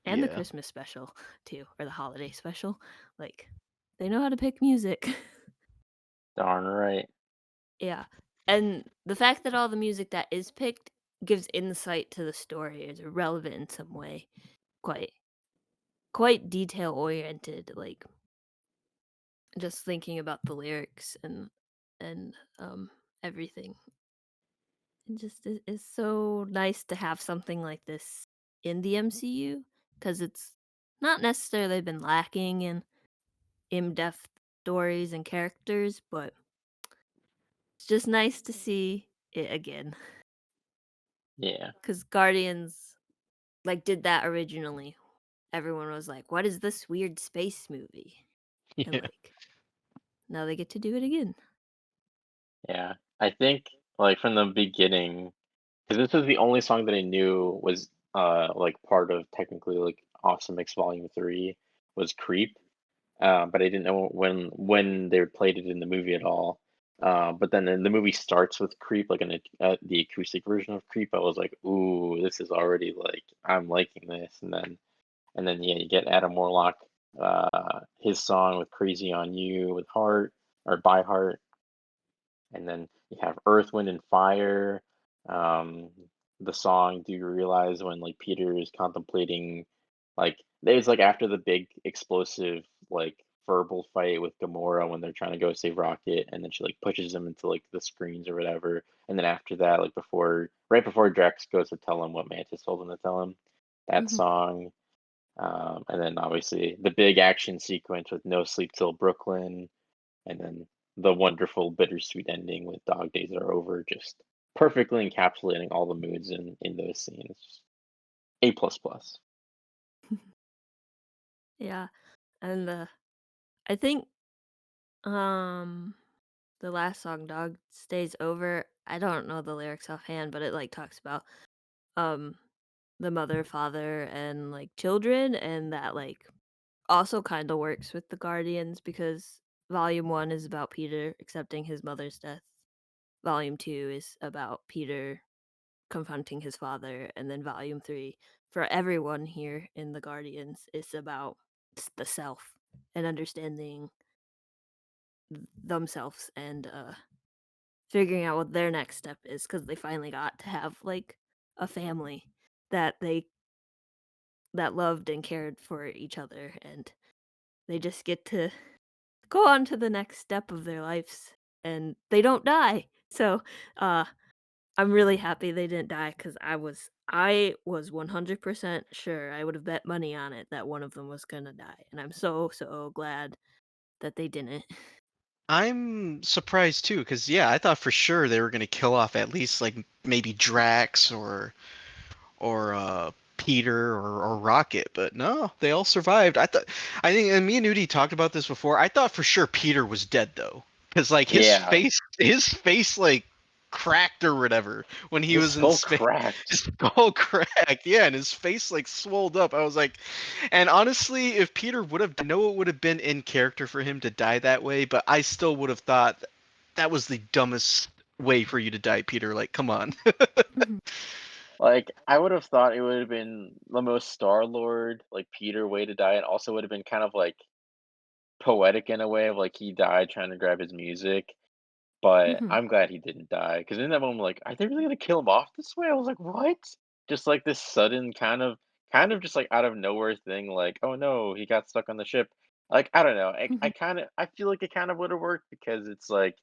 And the Yeah. Christmas special too, or the holiday special. Like, they know how to pick music. Darn right. Yeah. And the fact that all the music that is picked gives insight to the story is relevant in some way. Quite quite detail oriented, like just thinking about the lyrics and everything. It just is so nice to have something like this in the MCU because it's not necessarily been lacking in depth stories and characters, but it's just nice to see it again. Yeah, Because Guardians like did that originally. Everyone was like, "What is this weird space movie?" And Yeah. like now they get to do it again. yeah. I think like from the beginning, because this was the only song that I knew was like part of technically like Awesome Mix Volume 3 was Creep. But I didn't know when they played it in the movie at all. But then the movie starts with Creep, like the acoustic version of Creep. I was like, ooh, this is already like I'm liking this. And then yeah, you get Adam Warlock, his song with Crazy on You with Heart or by Heart, and then you have Earth, Wind, and Fire. Um, the song "Do You Realize" when like Peter is contemplating, like it's like after the big explosive like verbal fight with Gamora when they're trying to go save Rocket, and then she like pushes him into like the screens or whatever, and then after that, like right before Drax goes to tell him what Mantis told him to tell him, that Mhm. song, and then obviously the big action sequence with "No Sleep Till Brooklyn," and then the wonderful bittersweet ending with Dog Days Are Over, just perfectly encapsulating all the moods in those scenes. A plus plus. Yeah. And I think um the last song Dog Stays Over, I don't know the lyrics offhand, but it like talks about um the mother, father and like children and that like also kind of works with the Guardians because volume 1 is about Peter accepting his mother's death. Volume 2 is about Peter confronting his father and then volume 3 for everyone here in the Guardians is about the self and understanding themselves and figuring out what their next step is because they finally got to have like a family that they that loved and cared for each other and they just get to go on to the next step of their lives and they don't die. So, uh I'm really happy they didn't die because I was 100% sure, I would have bet money on it that one of them was gonna die, and I'm so, so glad that they didn't. I'm surprised too, because yeah, I thought for sure they were gonna kill off at least like maybe Drax or Peter or Rocket, but no, they all survived. I think, and me and Udi talked about this before. I thought for sure Peter was dead though, because like Yeah, his face like cracked or whatever when he his was in skull space. cracked. His skull cracked, yeah, and his face like swolled up. I was like, and honestly, if Peter would have, I know it would have been in character for him to die that way, but I still would have thought that was the dumbest way for you to die, Peter. Like, come on. Mhm, Like, I would have thought it would have been the most Star-Lord, like, Peter way to die, and also would have been kind of, like, poetic in a way of, like, he died trying to grab his music, but mhm, I'm glad he didn't die. Because in that moment, like, "Are they really gonna kill him off this way?" I was like, "What?" Just, like, this sudden kind of just, like, out of nowhere thing, like, "Oh, no, he got stuck on the ship." Like, I don't know, I mhm, kinda I feel like it kind of would have worked because it's like,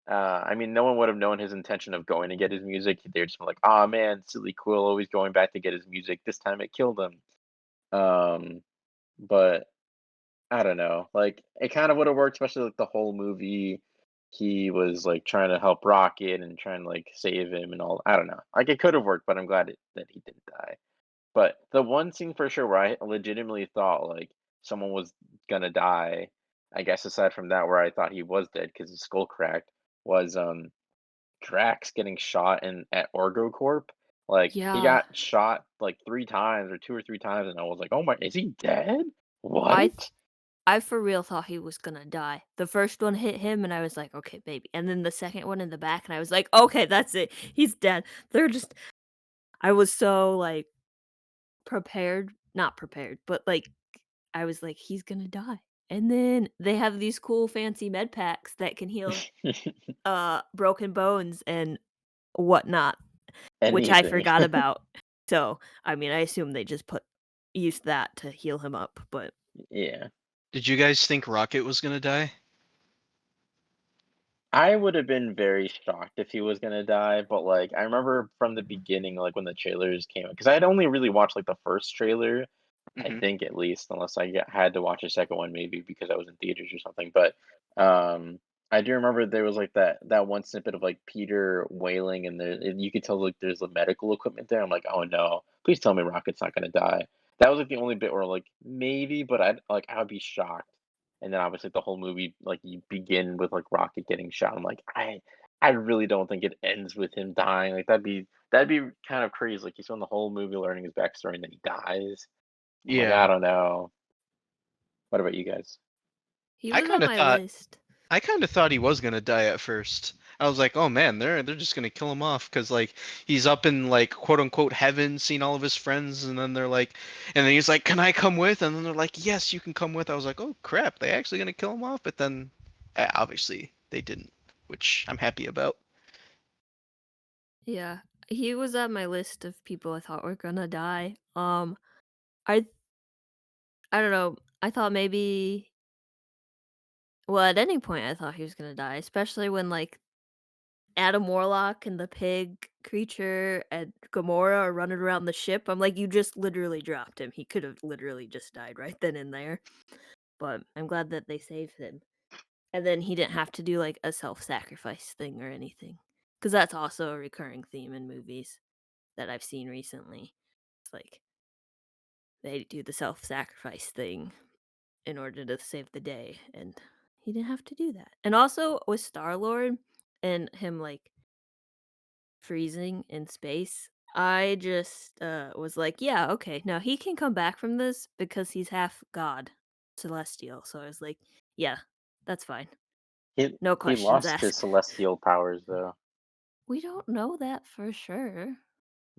I mean, no one would have known his intention of going to get his music. They're just like, "Oh man, silly Quill always going back to get his music. This time it killed him." Um, but I don't know. Like, it kind of would have worked, especially like the whole movie. He was like trying to help Rocket and trying to like save him and all. I don't know. Like, it could have worked, but I'm glad that he didn't die. But the one scene for sure where I legitimately thought like someone was gonna die, I guess aside from that where I thought he was dead because his skull cracked, was Drax getting shot in at Corp. Like, he yeah. got shot, like, 3 times or 2 or 3 times, and I was like, "Oh my, is he dead? I What?" I for real thought he was gonna die. The first one hit him, and I was like, "Okay, maybe." And then the second one in the back, and I was like, "Okay, that's it. He's dead." They're just I was so, like, prepared not prepared, but, like, I was like, "He's gonna die." And then they have these cool fancy med packs that can heal, broken bones and whatnot, which I Anything. forgot about. So, I mean, I assume they just used that to heal him up, but Yeah. Did you guys think Rocket was gonna die? I would have been very shocked if he was gonna die, but, like, I remember from the beginning, like, when the trailers came out, because I had only really watched, like, the first trailer, I Hmm. think at least, unless I had to watch a second one maybe because I was in theaters or something. But I do remember there was like that one snippet of like Peter wailing, and you could tell like there's the medical equipment there. I'm like, oh no, please tell me Rocket's not gonna die. That was like the only bit where like maybe, but I'd be shocked. And then obviously the whole movie like you begin with like Rocket getting shot. I'm like, I really don't think it ends with him dying. Like that'd be kind of crazy. Like you spend the whole movie learning his backstory and then he dies. I'm like, I Yeah, don't know. What about you guys? he I was on kind of my thought list. I kind of thought he was gonna die at first. I was like, oh man, they're just gonna kill him off because like he's up in like quote unquote heaven, seeing all of his friends, and then they're like, and then he's like, can I come with? And then they're like, yes, you can come with. I was like, oh crap, they actually gonna kill him off? But then obviously they didn't, which I'm happy about. Yeah, he was on my list of people I thought were gonna die. I I don't know. I thought maybe well, at any point I thought he was gonna die, especially when like Adam Warlock and the pig creature and Gamora are running around the ship. I'm like, you just literally dropped him. He could have literally just died right then and there. But I'm glad that they saved him. And then he didn't have to do like a self-sacrifice thing or anything. Because that's also a recurring theme in movies that I've seen recently. It's like they do the self-sacrifice thing in order to save the day, and he didn't have to do that. And also with Star-Lord and him like freezing in space, I just was like, yeah, okay, now he can come back from this because he's half god, celestial. So I was like, yeah, that's fine. No He questions lost his asked. celestial powers though. We don't know that for sure.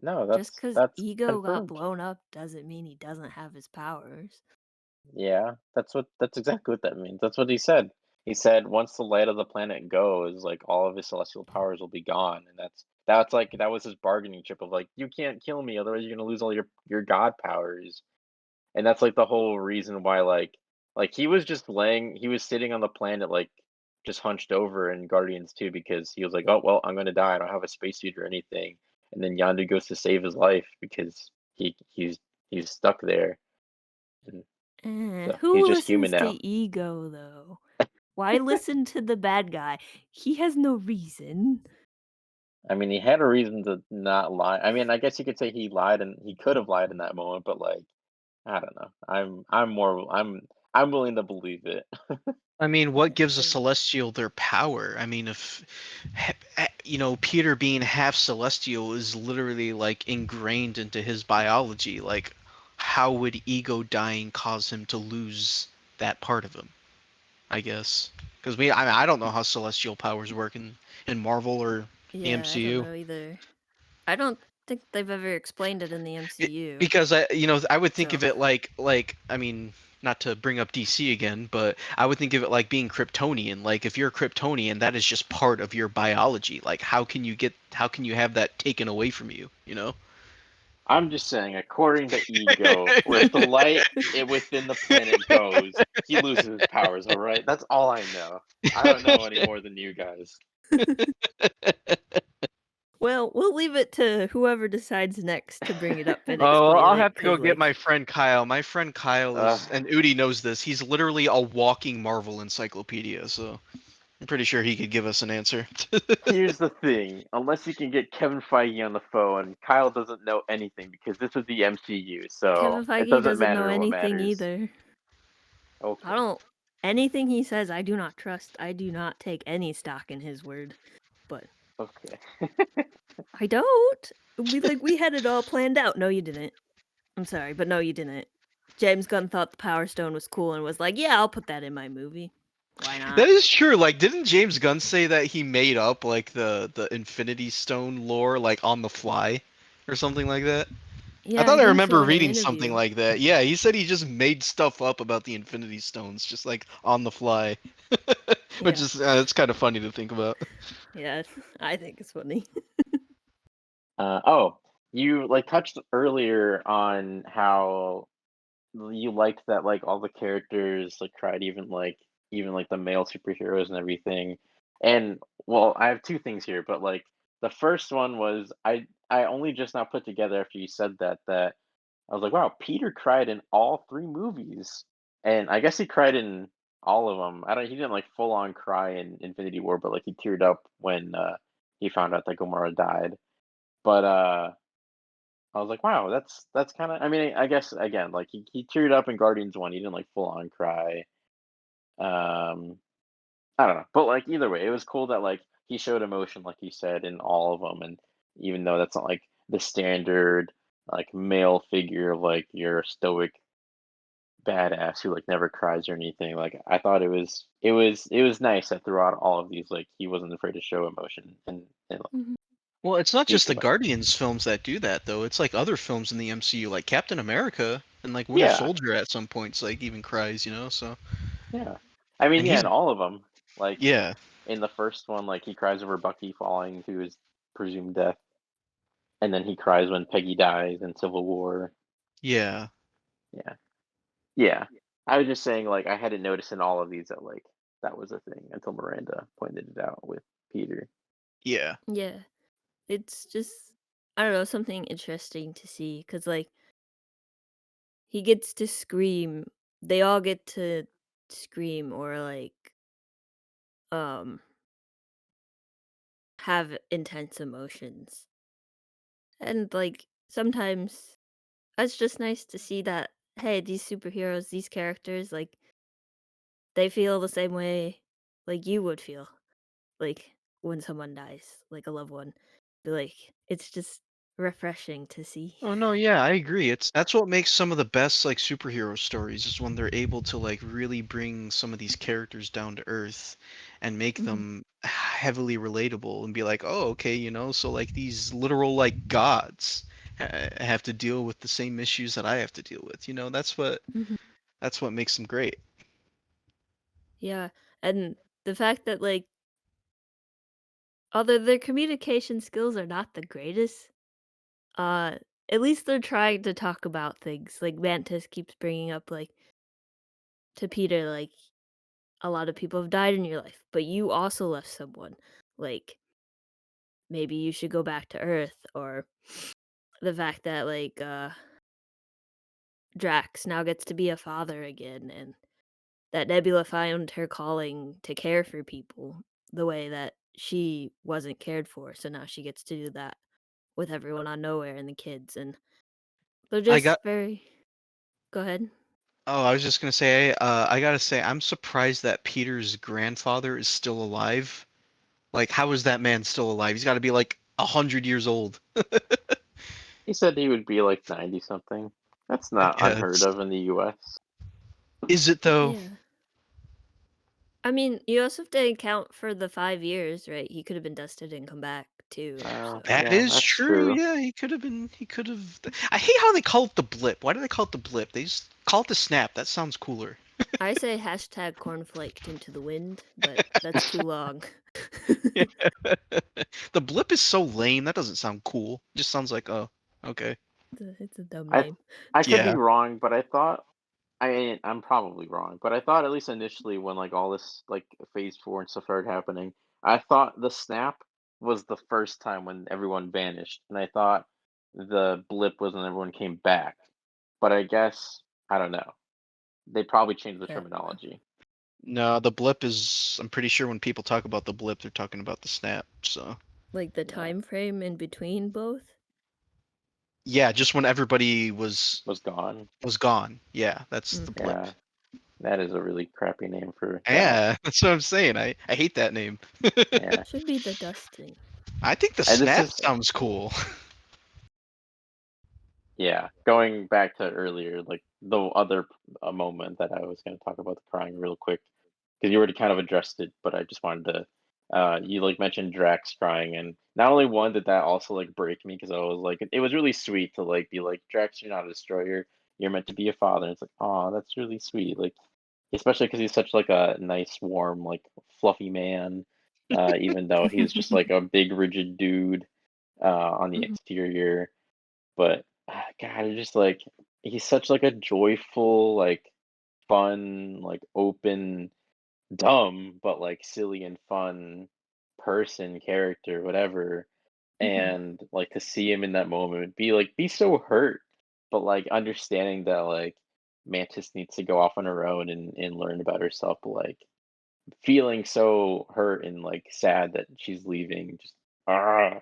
No, Just that's because that's ego got confirmed. blown up doesn't mean he doesn't have his powers. Yeah, that's exactly what that means. That's what he said. He said once the light of the planet goes, like all of his celestial powers will be gone, and that's like that was his bargaining chip of like you can't kill me, otherwise you're gonna lose all your god powers. And that's like the whole reason why like he was just laying he was sitting on the planet like just hunched over in Guardians 2 because he was like, "Oh, well, I'm gonna die. I don't have a spacesuit or anything." And then Yondu goes to save his life because he's stuck there, and so he's Who just human listens to now. ego though? Why listen to the bad guy? He has no reason. I mean, he had a reason to not lie. I mean, I guess you could say he lied and he could have lied in that moment, but like, I don't know. I'm willing to believe it. I mean, what gives a And celestial their power? I mean, if Peter being half celestial is literally like ingrained into his biology, like how would ego dying cause him to lose that part of him? I guess because I don't know how celestial powers work in Marvel or the yeah, I don't MCU. know either. I don't think they've ever explained it in the MCU. Because I would think So of it like I mean, not to bring up DC again, but I would think of it like being Kryptonian. Like if you're a Kryptonian, that is just part of your biology. Like how can you have that taken away from you, you know? I'm just saying, according to ego, where the light within the planet goes, he loses his powers. All right, that's all I know. I don't know any more than you guys. well, we'll leave it to whoever decides next to bring it up and Oh, well, explain I'll it, have to go because get my like, friend Kyle. My friend Kyle uh, is, and Udi knows this. He's literally a walking Marvel encyclopedia, so I'm pretty sure he could give us an answer. Here's the thing: unless you can get Kevin Feige on the phone, Kyle doesn't know anything because this is the MCU, so Kevin it Feige doesn't doesn't know matter what anything matters. either. I Okay, don't anything he says I do not trust. I do not take any stock in his word. But okay. I don't. We had it all planned out. No, you didn't. I'm sorry, but no, you didn't. James Gunn thought the Power Stone was cool and was like, "Yeah, I'll put that in my movie. Why That not?" is true. Like, didn't James Gunn say that he made up like the Infinity Stone lore like on the fly, or something like that? I Yeah, I thought I think so remember in an reading something interview. like that. Yeah, he said he just made stuff up about the Infinity Stones, just like on the fly, which Yeah. is it's kind of funny to think about. Yeah, I think it's funny. Oh, you like touched earlier on how you liked that like all the characters like cried, even like the male superheroes and everything. And well, I have two things here, but like the first one was I only just now put together after you said that I was like, wow, Peter cried in all three movies, and I guess he cried in all of them. I don't. He didn't like full on cry in Infinity War, but like he teared up when he found out that Gamora died. But I was like, wow, that's kind of. I mean, I guess again, like he teared up in Guardians 1. He didn't like full on cry. Um, I don't know, but like either way, it was cool that like he showed emotion, like you said, in all of them. And even though that's not like the standard like male figure of like your stoic badass who like never cries or anything, like I thought it was nice that throughout all of these, like he wasn't afraid to show emotion and like, Mhm. Well, it's not speak just the about it. Guardians films that do that though. It's like other films in the MCU, like Captain America and like Winter Yeah, Soldier at some points, like even cries, So, yeah. I mean, and yeah, he's in all of them, like yeah, in the first one, like he cries over Bucky falling to his presumed death, and then he cries when Peggy dies in Civil War. yeah, Yeah, yeah. I was just saying, like I hadn't noticed in all of these that like that was a thing until Miranda pointed it out with Peter. yeah. Yeah. It's just I don't know, something interesting to see cuz like he gets to scream. They all get to scream or like um have intense emotions. And like sometimes it's just nice to see that hey, these superheroes, these characters like they feel the same way like you would feel like when someone dies, like a loved one. But like it's just refreshing to see. Oh no, yeah, I agree. That's what makes some of the best like superhero stories is when they're able to like really bring some of these characters down to earth and make Mhm. them heavily relatable and be like, "Oh, okay, so like these literal like gods have to deal with the same issues that I have to deal with." Mhm. That's what makes them great. Yeah, and the fact that like although their communication skills are not the greatest, uh at least they're trying to talk about things. Like Mantis keeps bringing up like to Peter like a lot of people have died in your life, but you also left someone. Like, maybe you should go back to Earth, or the fact that, like, Drax now gets to be a father again, and that Nebula found her calling to care for people the way that she wasn't cared for, so now she gets to do that with everyone on Nowhere and the kids, and they're I just got. very. Go ahead. Oh, I was just gonna say, I gotta say, I'm surprised that Peter's grandfather is still alive. Like, how is that man still alive? He's got to be like 100 years old. He said he would be like 90 something. That's I not unheard guess. of in the US. Is it though? Yeah. I mean, you also have to account for the 5 years, right? He could have been dusted and come back too, so That Yeah, is that's true. true. Yeah, he could have been. He could have. I hate how they call it the blip. Why do they call it the blip? They just call it the snap. That sounds cooler. I say hashtag cornflaked into the wind, but that's too long. Yeah. The blip is so lame. That doesn't sound cool. It just sounds like, oh, okay. It's a dumb I name. I could be Yeah. wrong, but I thought I mean, I'm probably wrong, but I thought at least initially when like all this like phase 4 and stuff started happening, I thought the snap was the first time when everyone vanished, and I thought the blip was when everyone came back. But I guess I don't know. They probably changed the Yeah. terminology. No, the blip is. I'm pretty sure when people talk about the blip, they're talking about the snap. So. Like the Yeah, time frame in between both? Yeah, just when everybody was was gone. gone. Yeah, that's Mm. the blip. Yeah, that is a really crappy name for that. Yeah, that's what I'm saying. I hate that name. Yeah, Should be the dusting. I think the this snap is sounds cool. yeah. Going back to earlier, like the other moment that I was going to talk about the crying real quick because you already kind of addressed it, but I just wanted to. You like mentioned Drax crying, and not only one did that also like break me because I was like, it was really sweet to like be like Drax, you're not a destroyer, you're meant to be a father. And it's like, oh, that's really sweet. Like, especially because he's such like a nice, warm, like fluffy man. Even though he's just like a big, rigid dude on the Mhm. exterior, but God, it's just like he's such like a joyful, like fun, like open dumb but like silly and fun person character whatever Mhm. and like to see him in that moment be so hurt but like understanding that like Mantis needs to go off on her own and learn about herself but like feeling so hurt and like sad that she's leaving just ah,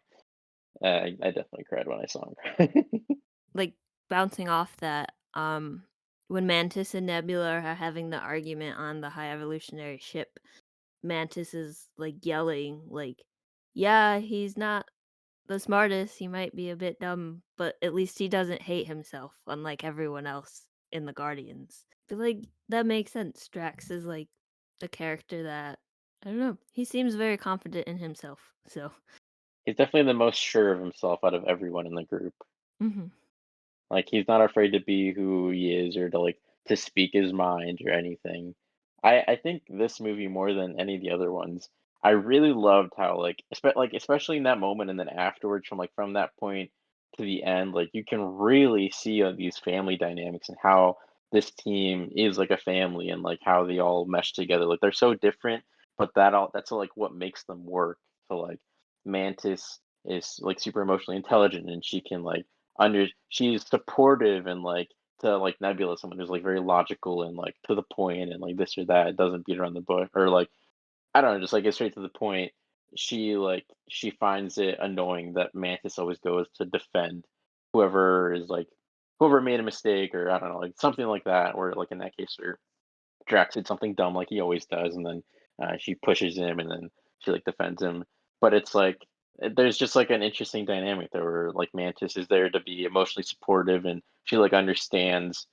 I definitely cried when I saw him cry. Like, bouncing off that, when Mantis and Nebula are having the argument on the High Evolutionary ship, Mantis is, like, yelling, like, "Yeah, he's not the smartest, he might be a bit dumb, but at least he doesn't hate himself, unlike everyone else in the Guardians." I feel like that makes sense. Drax is, like, a character that I don't know, he seems very confident in himself, so. He's definitely the most sure of himself out of everyone in the group. Mhm. Like, he's not afraid to be who he is or to, like, to speak his mind or anything. I think this movie more than any of the other ones, I really loved how, especially in that moment and then afterwards from that point to the end, like, you can really see, these family dynamics and how this team is like a family and, like, how they all mesh together. Like, they're so different, but that's, like, what makes them work. So, like, Mantis is, like, super emotionally intelligent, and she can, like, she's supportive and like to like Nebula, someone who's like very logical and like to the point and like this or that. It doesn't beat around the bush or like I don't know, just like get straight to the point. She finds it annoying that Mantis always goes to defend whoever is like whoever made a mistake or I don't know, like something like that. Or like in that case, or Drax did something dumb like he always does, and then she pushes him, and then she like defends him. But it's like there's just like an interesting dynamic there, where like Mantis is there to be emotionally supportive, and she like understands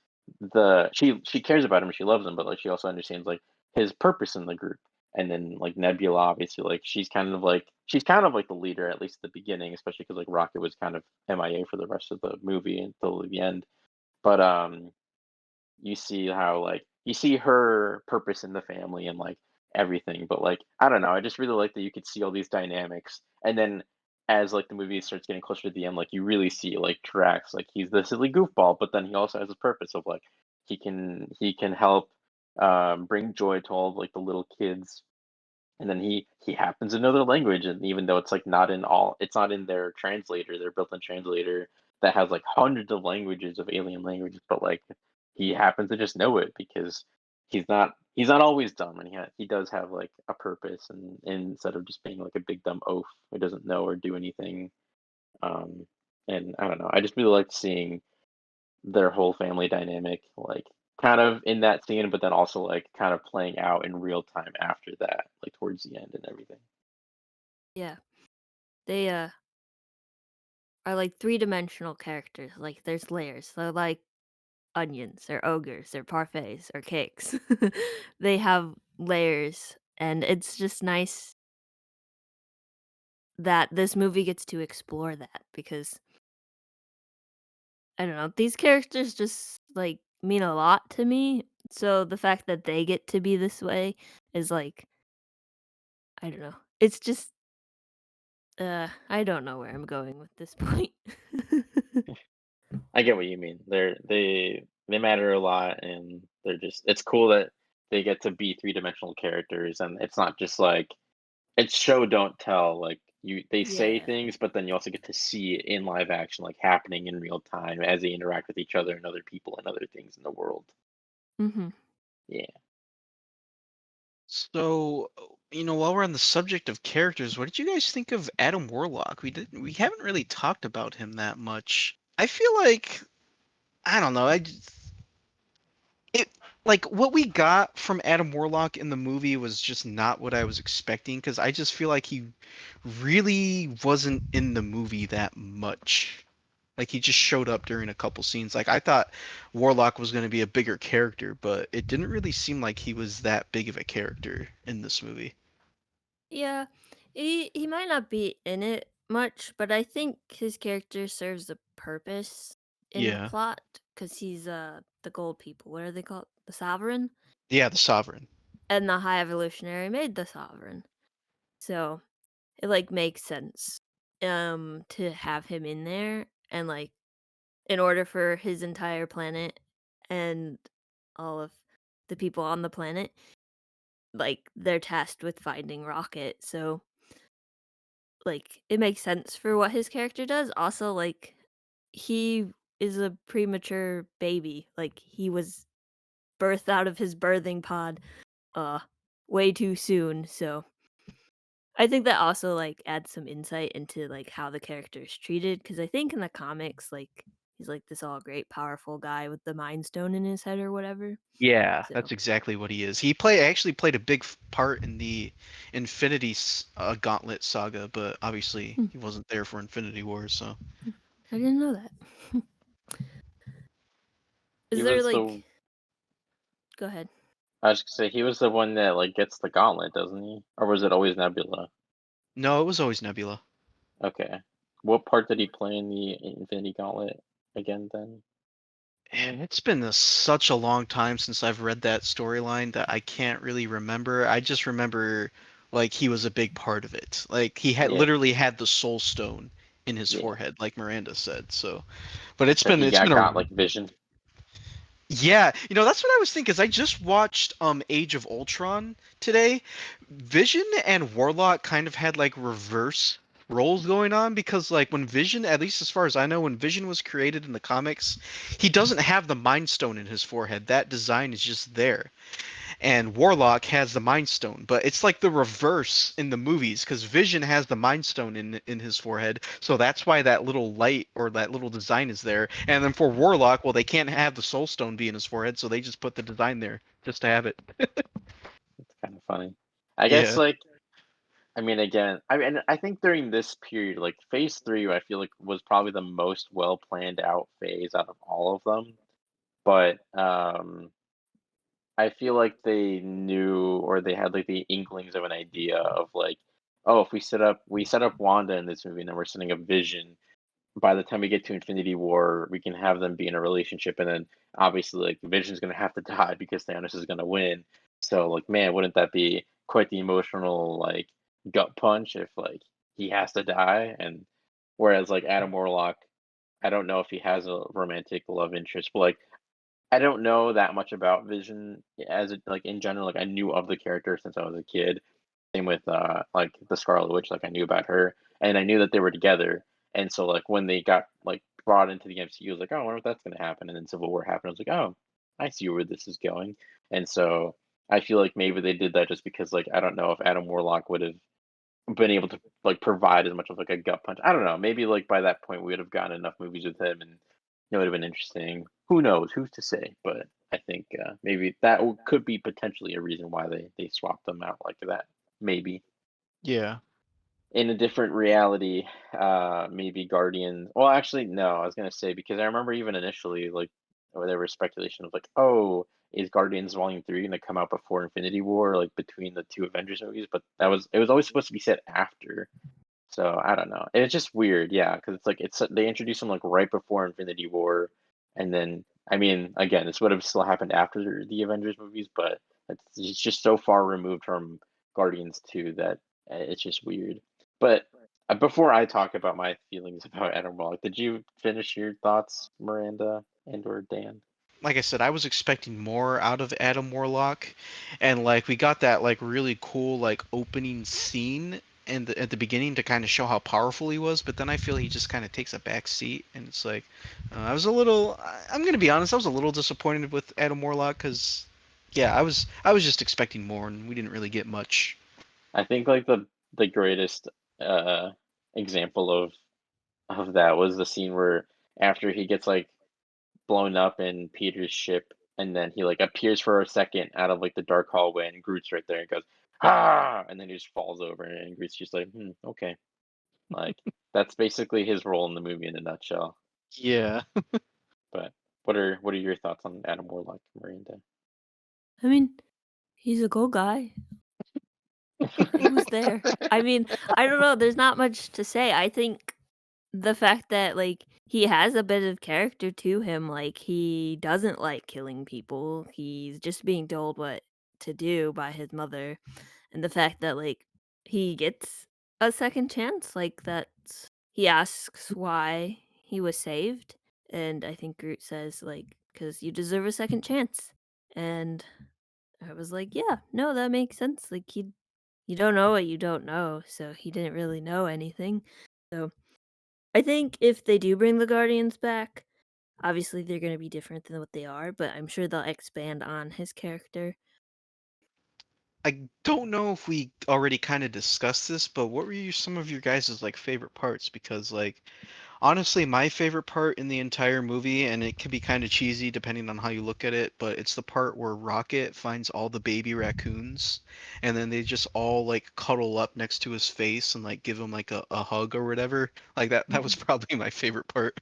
she cares about him, she loves him, but like she also understands like his purpose in the group. And then like Nebula, obviously, like she's kind of like the leader at least at the beginning, especially because like Rocket was kind of MIA for the rest of the movie until the end. But you see how like you see her purpose in the family and like everything but like I don't know, I just really like that you could see all these dynamics and then as like the movie starts getting closer to the end like you really see like Drax like he's the silly goofball but then he also has a purpose of like he can help bring joy to all of, like, the little kids. And then he happens to know their language, and even though it's, like, it's not in their translator, their built-in translator that has, like, hundreds of languages of alien languages, but, like, he happens to just know it because he's not always dumb, and he does have, like, a purpose, and instead of just being, like, a big dumb oaf who doesn't know or do anything. um, and I don't know, I just really like seeing their whole family dynamic, like, kind of in that scene, but then also, like, kind of playing out in real time after that, like, towards the end and everything. Yeah. They are like three-dimensional characters. Like there's layers. They're like onions or ogres or parfaits or cakes. They have layers, and it's just nice that this movie gets to explore that because I don't know, these characters just like mean a lot to me. So the fact that they get to be this way is like I don't know. It's just I don't know where I'm going with this point. I get what you mean. They matter a lot, and it's cool that they get to be three-dimensional characters, and it's not just like it's show don't tell. Like, they say Yeah. things, but then you also get to see it in live action, like happening in real time as they interact with each other and other people and other things in the world. Mhm. Yeah. So, while we're on the subject of characters, what did you guys think of Adam Warlock? We haven't really talked about him that much. I feel like I don't know. It like what we got from Adam Warlock in the movie was just not what I was expecting because I just feel like he really wasn't in the movie that much. Like he just showed up during a couple scenes. Like I thought Warlock was going to be a bigger character, but it didn't really seem like he was that big of a character in this movie. Yeah. He might not be in it much, but I think his character serves a purpose in the Yeah. plot cuz he's the gold people. What are they called? The sovereign? Yeah, the Sovereign. And the high evolutionary made the sovereign. So, it like makes sense to have him in there and like in order for his entire planet and all of the people on the planet, like they're tasked with finding Rocket. So, like it makes sense for what his character does. Also, like he is a premature baby. Like he was birthed out of his birthing pod uh way too soon. So, I think that also, like, adds some insight into, like, how the character is treated. Because I think in the comics, like, he's, like, this all great powerful guy with the Mind Stone in his head or whatever, Yeah, so that's exactly what he is. He actually played a big part in the Gauntlet saga, but obviously Hmm, he wasn't there for Infinity War, so. I didn't know that. He Is there, was like the Go ahead. I was gonna say he was the one that, like, gets the gauntlet, doesn't he? Or was it always Nebula? No, it was always Nebula. Okay. What part did he play in the Infinity Gauntlet again then? And it's been such a long time since I've read that storyline that I can't really remember. I just remember like he was a big part of it. Like he had Yeah, literally had the soul stone in his yeah. forehead, like Miranda said. So, but So he it's been got a like vision. yeah, that's what I was thinking. 'Cause I just watched Age of Ultron today. Vision and Warlock kind of had like reverse roles going on because like when Vision, at least as far as I know, when Vision was created in the comics, he doesn't have the Mind Stone in his forehead. That design is just there. And Warlock has the Mind Stone, but it's like the reverse in the movies because Vision has the Mind Stone in his forehead, so that's why that little light or that little design is there. And then for Warlock, well, they can't have the Soul Stone be in his forehead, so they just put the design there just to have it. It's kind of funny. I guess, Yeah, like, I mean, again, I mean, I think during this period, like phase three, I feel like was probably the most well planned out phase out of all of them. But I feel like they knew, or they had like the inklings of an idea of like, oh, if we set up Wanda in this movie, and then we're setting up Vision. By the time we get to Infinity War, we can have them be in a relationship, and then obviously, like, Vision's gonna have to die because Thanos is gonna win. So, like, man, wouldn't that be quite the emotional, like, gut punch if, like, he has to die? And whereas, like, Adam Warlock, I don't know if he has a romantic love interest, but, like, I don't know that much about Vision as it like in general. Like I knew of the character since I was a kid. Same with like the Scarlet Witch. Like I knew about her, and I knew that they were together. And so like when they got like brought into the MCU, I was like, oh, I wonder if that's gonna happen. And then Civil War happened. I was like, oh, I see where this is going. And so I feel like maybe they did that just because like I don't know if Adam Warlock would have been able to like provide as much of like a gut punch. I don't know. Maybe like by that point we would have gotten enough movies with him, and it would have been interesting. Who knows? Who's to say? But I think maybe that could be potentially a reason why they swapped them out like that. Maybe Yeah. in a different reality, maybe Guardians. Well, actually, no. I was gonna say because I remember even initially like there was speculation of like, oh, is Guardians Volume 3 gonna come out before Infinity War, like between the two Avengers movies? But it was always supposed to be set after. So I don't know. It's just weird, yeah, because it's like they introduced him like right before Infinity War, and then I mean, again, this would have still happened after the Avengers movies, but it's just so far removed from Guardians 2 that it's just weird. But before I talk about my feelings about Adam Warlock, did you finish your thoughts, Miranda and or Dan? Like I said, I was expecting more out of Adam Warlock, and like we got that like really cool like opening scene at the beginning to kind of show how powerful he was, but then I feel he just kind of takes a back seat, and it's like I was a little. I'm gonna be honest, I was a little disappointed with Adam Warlock because, yeah, I was just expecting more, and we didn't really get much. I think like the greatest uh example of that was the scene where after he gets like blown up in Peter's ship, and then he like appears for a second out of like the dark hallway, and Groot's right there and goes, "Ah!" and then he just falls over, and Groot's just like, okay, like that's basically his role in the movie in a nutshell. Yeah. But what are your thoughts on Adam Warlock, Miranda? I mean, he's a cool guy. Who's there? I mean, I don't know. There's not much to say. I think the fact that like he has a bit of character to him, like he doesn't like killing people. He's just being told what to do by his mother, and the fact that like he gets a second chance, like that he asks why he was saved, and I think Groot says like because you deserve a second chance, and I was like, yeah, no, that makes sense. Like he you don't know what you don't know, so he didn't really know anything. So I think if they do bring the Guardians back, obviously they're gonna be different than what they are, but I'm sure they'll expand on his character. I don't know if we already kind of discussed this, but what were some of your guys' like favorite parts? Because like honestly, my favorite part in the entire movie, and it can be kind of cheesy depending on how you look at it, but it's the part where Rocket finds all the baby raccoons, and then they just all like cuddle up next to his face and like give him like a hug or whatever. Like that was Mhm. probably my favorite part.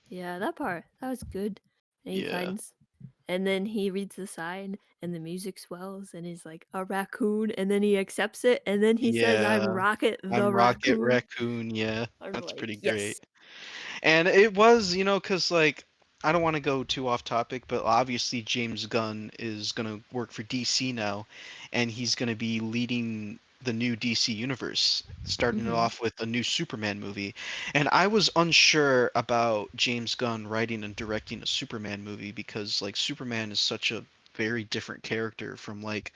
Yeah, that part, that was good. And he Yeah. finds and then he reads the sign and the music swells and he's like, "A raccoon," and then he accepts it and then he says, "I'm Yeah. Rocket I'm the Rocket Raccoon." Raccoon. Yeah. I'm That's like, pretty great. "Yes." And it was, because like I don't want to go too off topic, but obviously James Gunn is gonna work for DC now, and he's gonna be leading the new DC universe, starting it Mhm. off with a new Superman movie. And I was unsure about James Gunn writing and directing a Superman movie because like Superman is such a very different character from like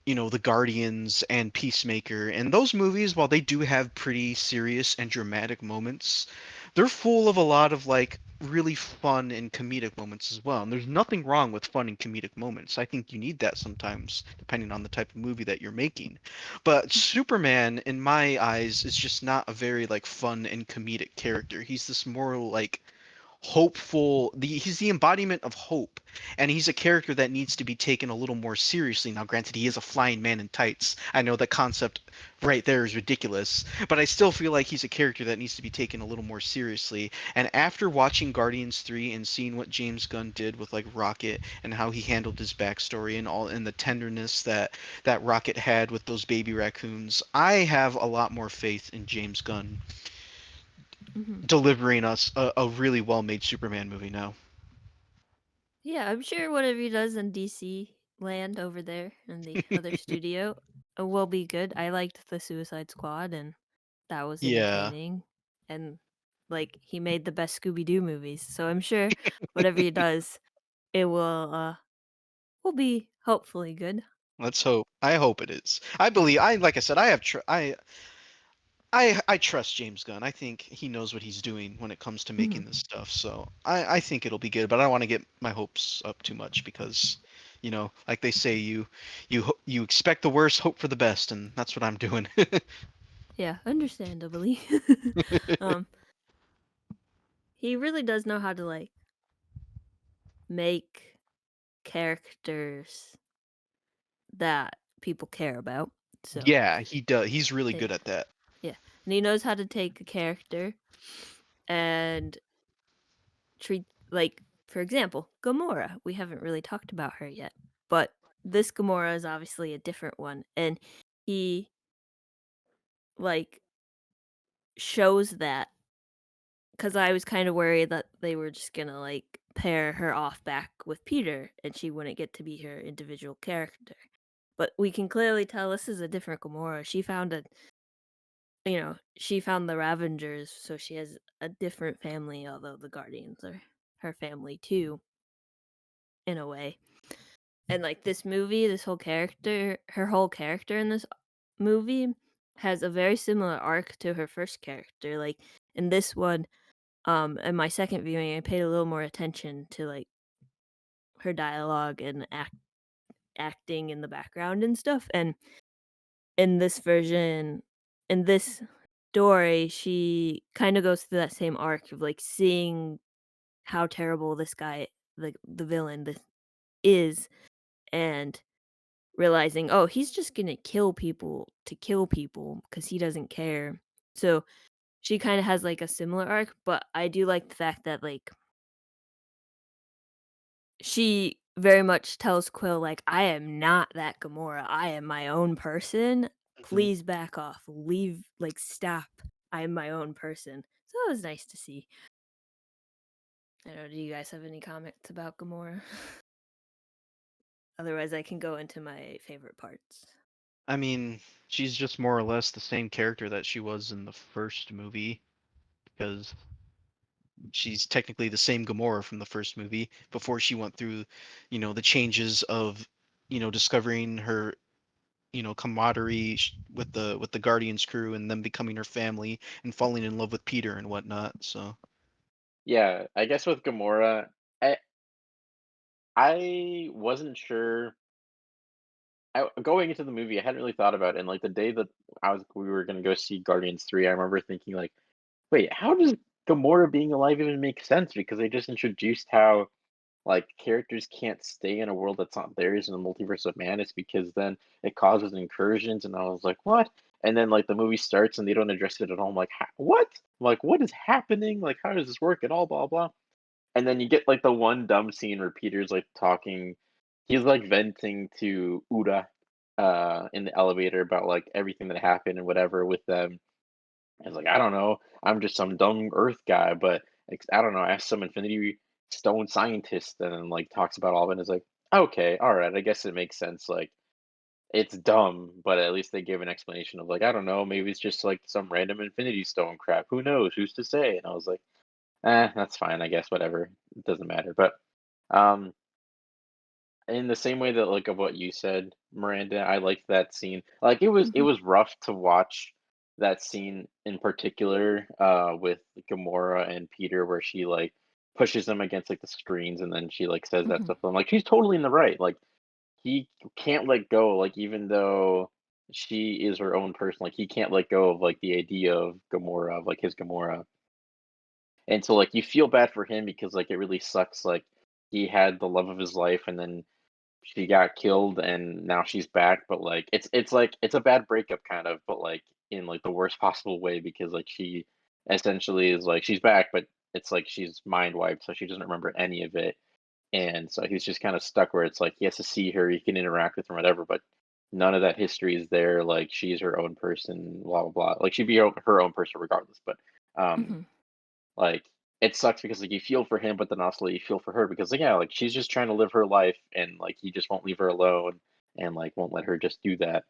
the Guardians and Peacemaker. And those movies, while they do have pretty serious and dramatic moments, they're full of a lot of like really fun and comedic moments as well. And there's nothing wrong with fun and comedic moments. I think you need that sometimes, depending on the type of movie that you're making. But Superman, in my eyes, is just not a very like fun and comedic character. He's this more like he's the embodiment of hope, and he's a character that needs to be taken a little more seriously. Now granted, he is a flying man in tights. I know the concept right there is ridiculous, but I still feel like he's a character that needs to be taken a little more seriously. And after watching Guardians 3 and seeing what James Gunn did with like Rocket and how he handled his backstory and the tenderness that Rocket had with those baby raccoons, I have a lot more faith in James Gunn Mhm. delivering us a really well made Superman movie now. Yeah, I'm sure whatever he does in DC land over there in the other studio will be good. I liked the Suicide Squad and that was Yeah. entertaining. And like he made the best Scooby-Doo movies. So I'm sure whatever he does, it will be hopefully good. Let's hope. I hope it is. I believe. I like I said. I have. I trust James Gunn. I think he knows what he's doing when it comes to Mhm. making this stuff. So I think it'll be good. But I don't want to get my hopes up too much because, like they say, you expect the worst, hope for the best, and that's what I'm doing. Yeah, understandably. um, he really does know how to like make characters that people care about. So Yeah, he does. He's really yeah, good at that. yeah, and he knows how to take a character and treat like, for example, Gamora. We haven't really talked about her yet, but this Gamora is obviously a different one, and he like shows that because I was kind of worried that they were just gonna like pair her off back with Peter, and she wouldn't get to be her individual character. But we can clearly tell this is a different Gamora. She found the Ravengers, so she has a different family, although the Guardians are her family too, in a way. And like this movie, her whole character in this movie has a very similar arc to her first character. Like in this one, in my second viewing, I paid a little more attention to like her dialogue and acting in the background and stuff. And in this version, in this story, she kind of goes through that same arc of like seeing how terrible this guy, the villain, this is, and realizing, oh, he's just gonna kill people to kill people because he doesn't care. So she kind of has like a similar arc, but I do like the fact that like she very much tells Quill, like, "I am not that Gamora. I am my own person. Mhm. Please back off. Leave, like, stop. I am my own person." So that was nice to see. I don't know, do you guys have any comments about Gamora? Otherwise, I can go into my favorite parts. I mean, she's just more or less the same character that she was in the first movie because she's technically the same Gamora from the first movie before she went through, the changes of, discovering her, camaraderie with the Guardians crew and them becoming her family and falling in love with Peter and whatnot. So Yeah, I guess with Gamora, I I wasn't sure. Going into the movie, I hadn't really thought about it, and like the day that we were gonna go see Guardians 3, I remember thinking like, wait, how does Gamora being alive even make sense? Because they just introduced how like characters can't stay in a world that's not theirs in the multiverse of madness because then it causes incursions, and I was like, what? And then like the movie starts and they don't address it at all. I'm like, what? Like, what is happening? Like, how does this work at all? Blah blah. And then you get like the one dumb scene where Peter's like talking, he's like venting to Uda, in the elevator about like everything that happened and whatever with them. I was like, I don't know. I'm just some dumb Earth guy, but like, I don't know. I asked some Infinity Stone scientist, and then like talks about all of it. And it's like, okay, all right. I guess it makes sense. Like, it's dumb, but at least they gave an explanation of like, I don't know. Maybe it's just like some random Infinity Stone crap. Who knows? Who's to say? And I was like, that's fine. I guess whatever. It doesn't matter. But um, in the same way that like of what you said, Miranda, I liked that scene. Like it Mhm, was rough to watch that scene in particular, with Gamora and Peter where she like pushes them against like the screens and then she like says that mhm, stuff. I'm like, she's totally in the right. Like he can't let go, like even though she is her own person, like he can't let go of like the idea of Gamora, of like his Gamora. And so like you feel bad for him because like it really sucks. Like he had the love of his life and then she got killed and now she's back, but like it's like it's a bad breakup kind of, but like in like the worst possible way because like she essentially is like she's back, but it's like she's mind wiped, so she doesn't remember any of it. And so he's just kind of stuck where it's like he has to see her, he can interact with her, whatever, but none of that history is there. Like she's her own person, blah blah blah. Like she'd be her own person regardless. But um mhm. like, it sucks because, like, you feel for him, but then also you feel for her because, like, yeah, like, she's just trying to live her life and, like, he just won't leave her alone and, like, won't let her just do that.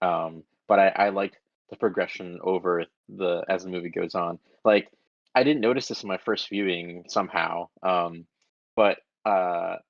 But I liked the progression over the as the movie goes on. Like, I didn't notice this in my first viewing somehow, but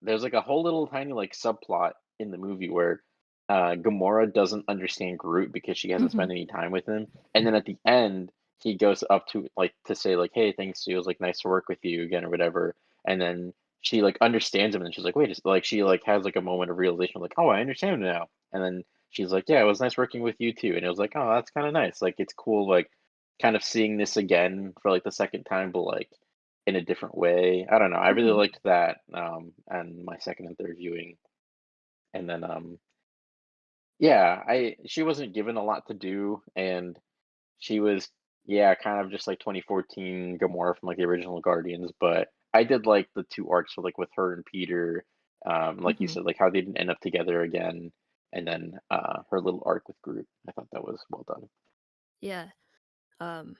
there's like a whole little tiny like subplot in the movie where Gamora doesn't understand Groot because she hasn't Hmm. spent any time with him, and then at the end he goes up to like to say like, "Hey, thanks, it was like nice to work with you again" or whatever, and then she like understands him and she's like, "Wait," it's like she like has like a moment of realization like, "Oh, I understand him now," and then she's like, "Yeah, it was nice working with you too," and it was like, "Oh, that's kind of nice." Like it's cool, like kind of seeing this again for like the second time, but like in a different way. I don't know. I really Hmm. liked that, and my second and third viewing. And then yeah, I she wasn't given a lot to do, and she was yeah, kind of just like 2014 Gamora from like the original Guardians, but I did like the two arcs with like with her and Peter, like you Hmm. said, like how they didn't end up together again, and then her little arc with Groot. I thought that was well done. Yeah. Um,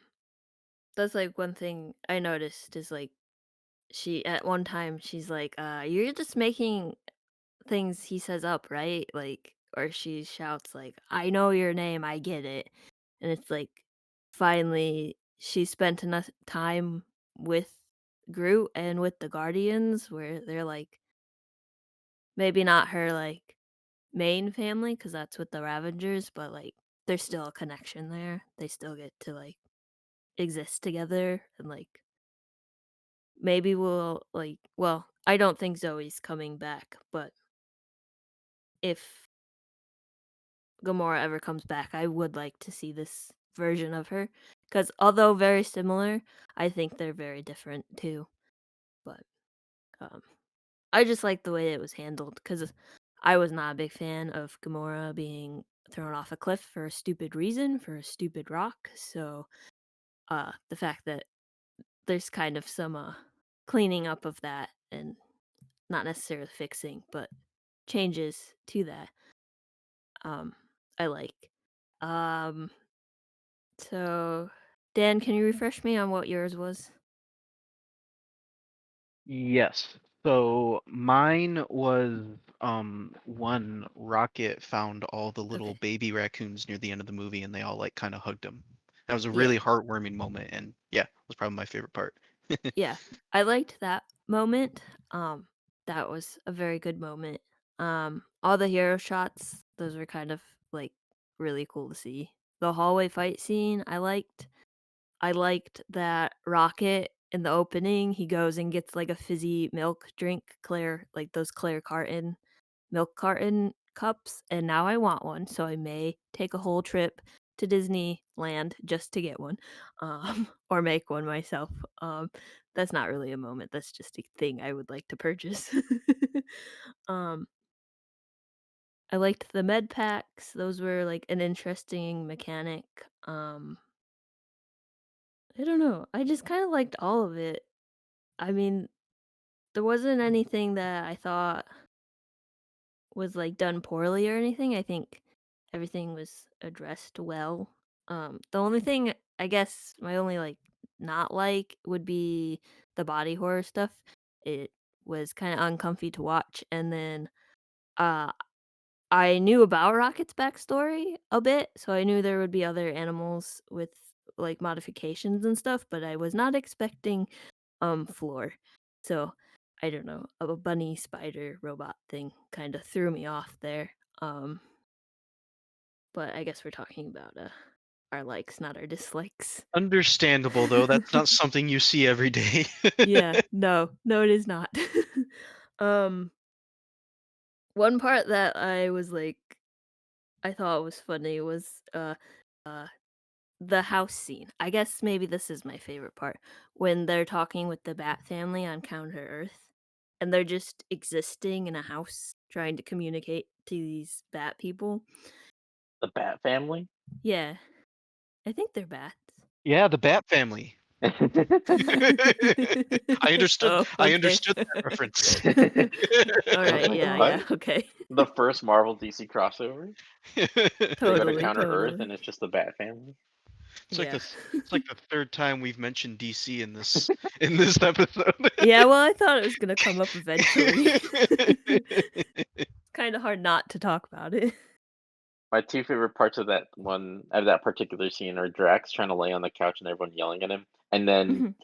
that's like one thing I noticed is like she at one time she's like, you're just making things he says up, right? Like, or she shouts like, "I know your name, I get it," and it's like, finally she spent enough time with Groot and with the Guardians where they're like, maybe not her like main family because that's with the Ravengers, but like there's still a connection there. They still get to like exist together and like maybe we'll like well, I don't think Zoe's coming back, but if Gamora ever comes back, I would like to see this version of her because although very similar, I think they're very different too. But um, I just like the way it was handled because I was not a big fan of Gamora being thrown off a cliff for a stupid reason for a stupid rock. So the fact that there's kind of some cleaning up of that and not necessarily fixing, but changes to that. Um, I like. Um, So, Dan, can you refresh me on what yours was? Yes. So mine was when Rocket found all the little Okay. baby raccoons near the end of the movie and they all like kind of hugged him. That was a Yeah. really heartwarming moment and yeah, it was probably my favorite part. Yeah. I liked that moment. That was a very good moment. All the hero shots, those were kind of like really cool to see. The hallway fight scene, I liked. I liked that Rocket in the opening, he goes and gets like a fizzy milk drink, Claire, like those Claire carton milk carton cups, and now I want one, so I may take a whole trip to Disneyland just to get one, or make one myself. That's not really a moment, that's just a thing I would like to purchase. Um, I liked the med packs, those were, like, an interesting mechanic. I don't know, I just kinda liked all of it. I mean, there wasn't anything that I thought was, like, done poorly or anything. I think everything was addressed well. The only thing I guess my only, like, not like would be the body horror stuff. It was kinda uncomfy to watch, and then, uh, I knew about Rocket's backstory a bit, so I knew there would be other animals with, like, modifications and stuff, but I was not expecting, Floor. So, I don't know, a bunny spider robot thing kinda threw me off there. But I guess we're talking about, our likes, not our dislikes. Understandable though, that's not something you see every day. Yeah, no, no, it is not. Um, one part that I was like I thought was funny was, uh, the house scene. I guess maybe this is my favorite part, when they're talking with the Bat family on Counter Earth, and they're just existing in a house trying to communicate to these Bat people. The Bat Family. Yeah, I think they're bats. Yeah, the Bat Family. I Oh, okay. understood that reference. I was Alright, like, yeah, what? yeah, okay. The first Marvel DC crossover? They go to Totally, Counter Earth totally. and it's just the Bat Family. Yeah. It's like the third time we've mentioned DC in this episode. Yeah, well, I thought it was gonna come up eventually. Kinda hard not to talk about it. My two favorite parts of that particular scene are Drax trying to lay on the couch and everyone yelling at him, And then Mhm.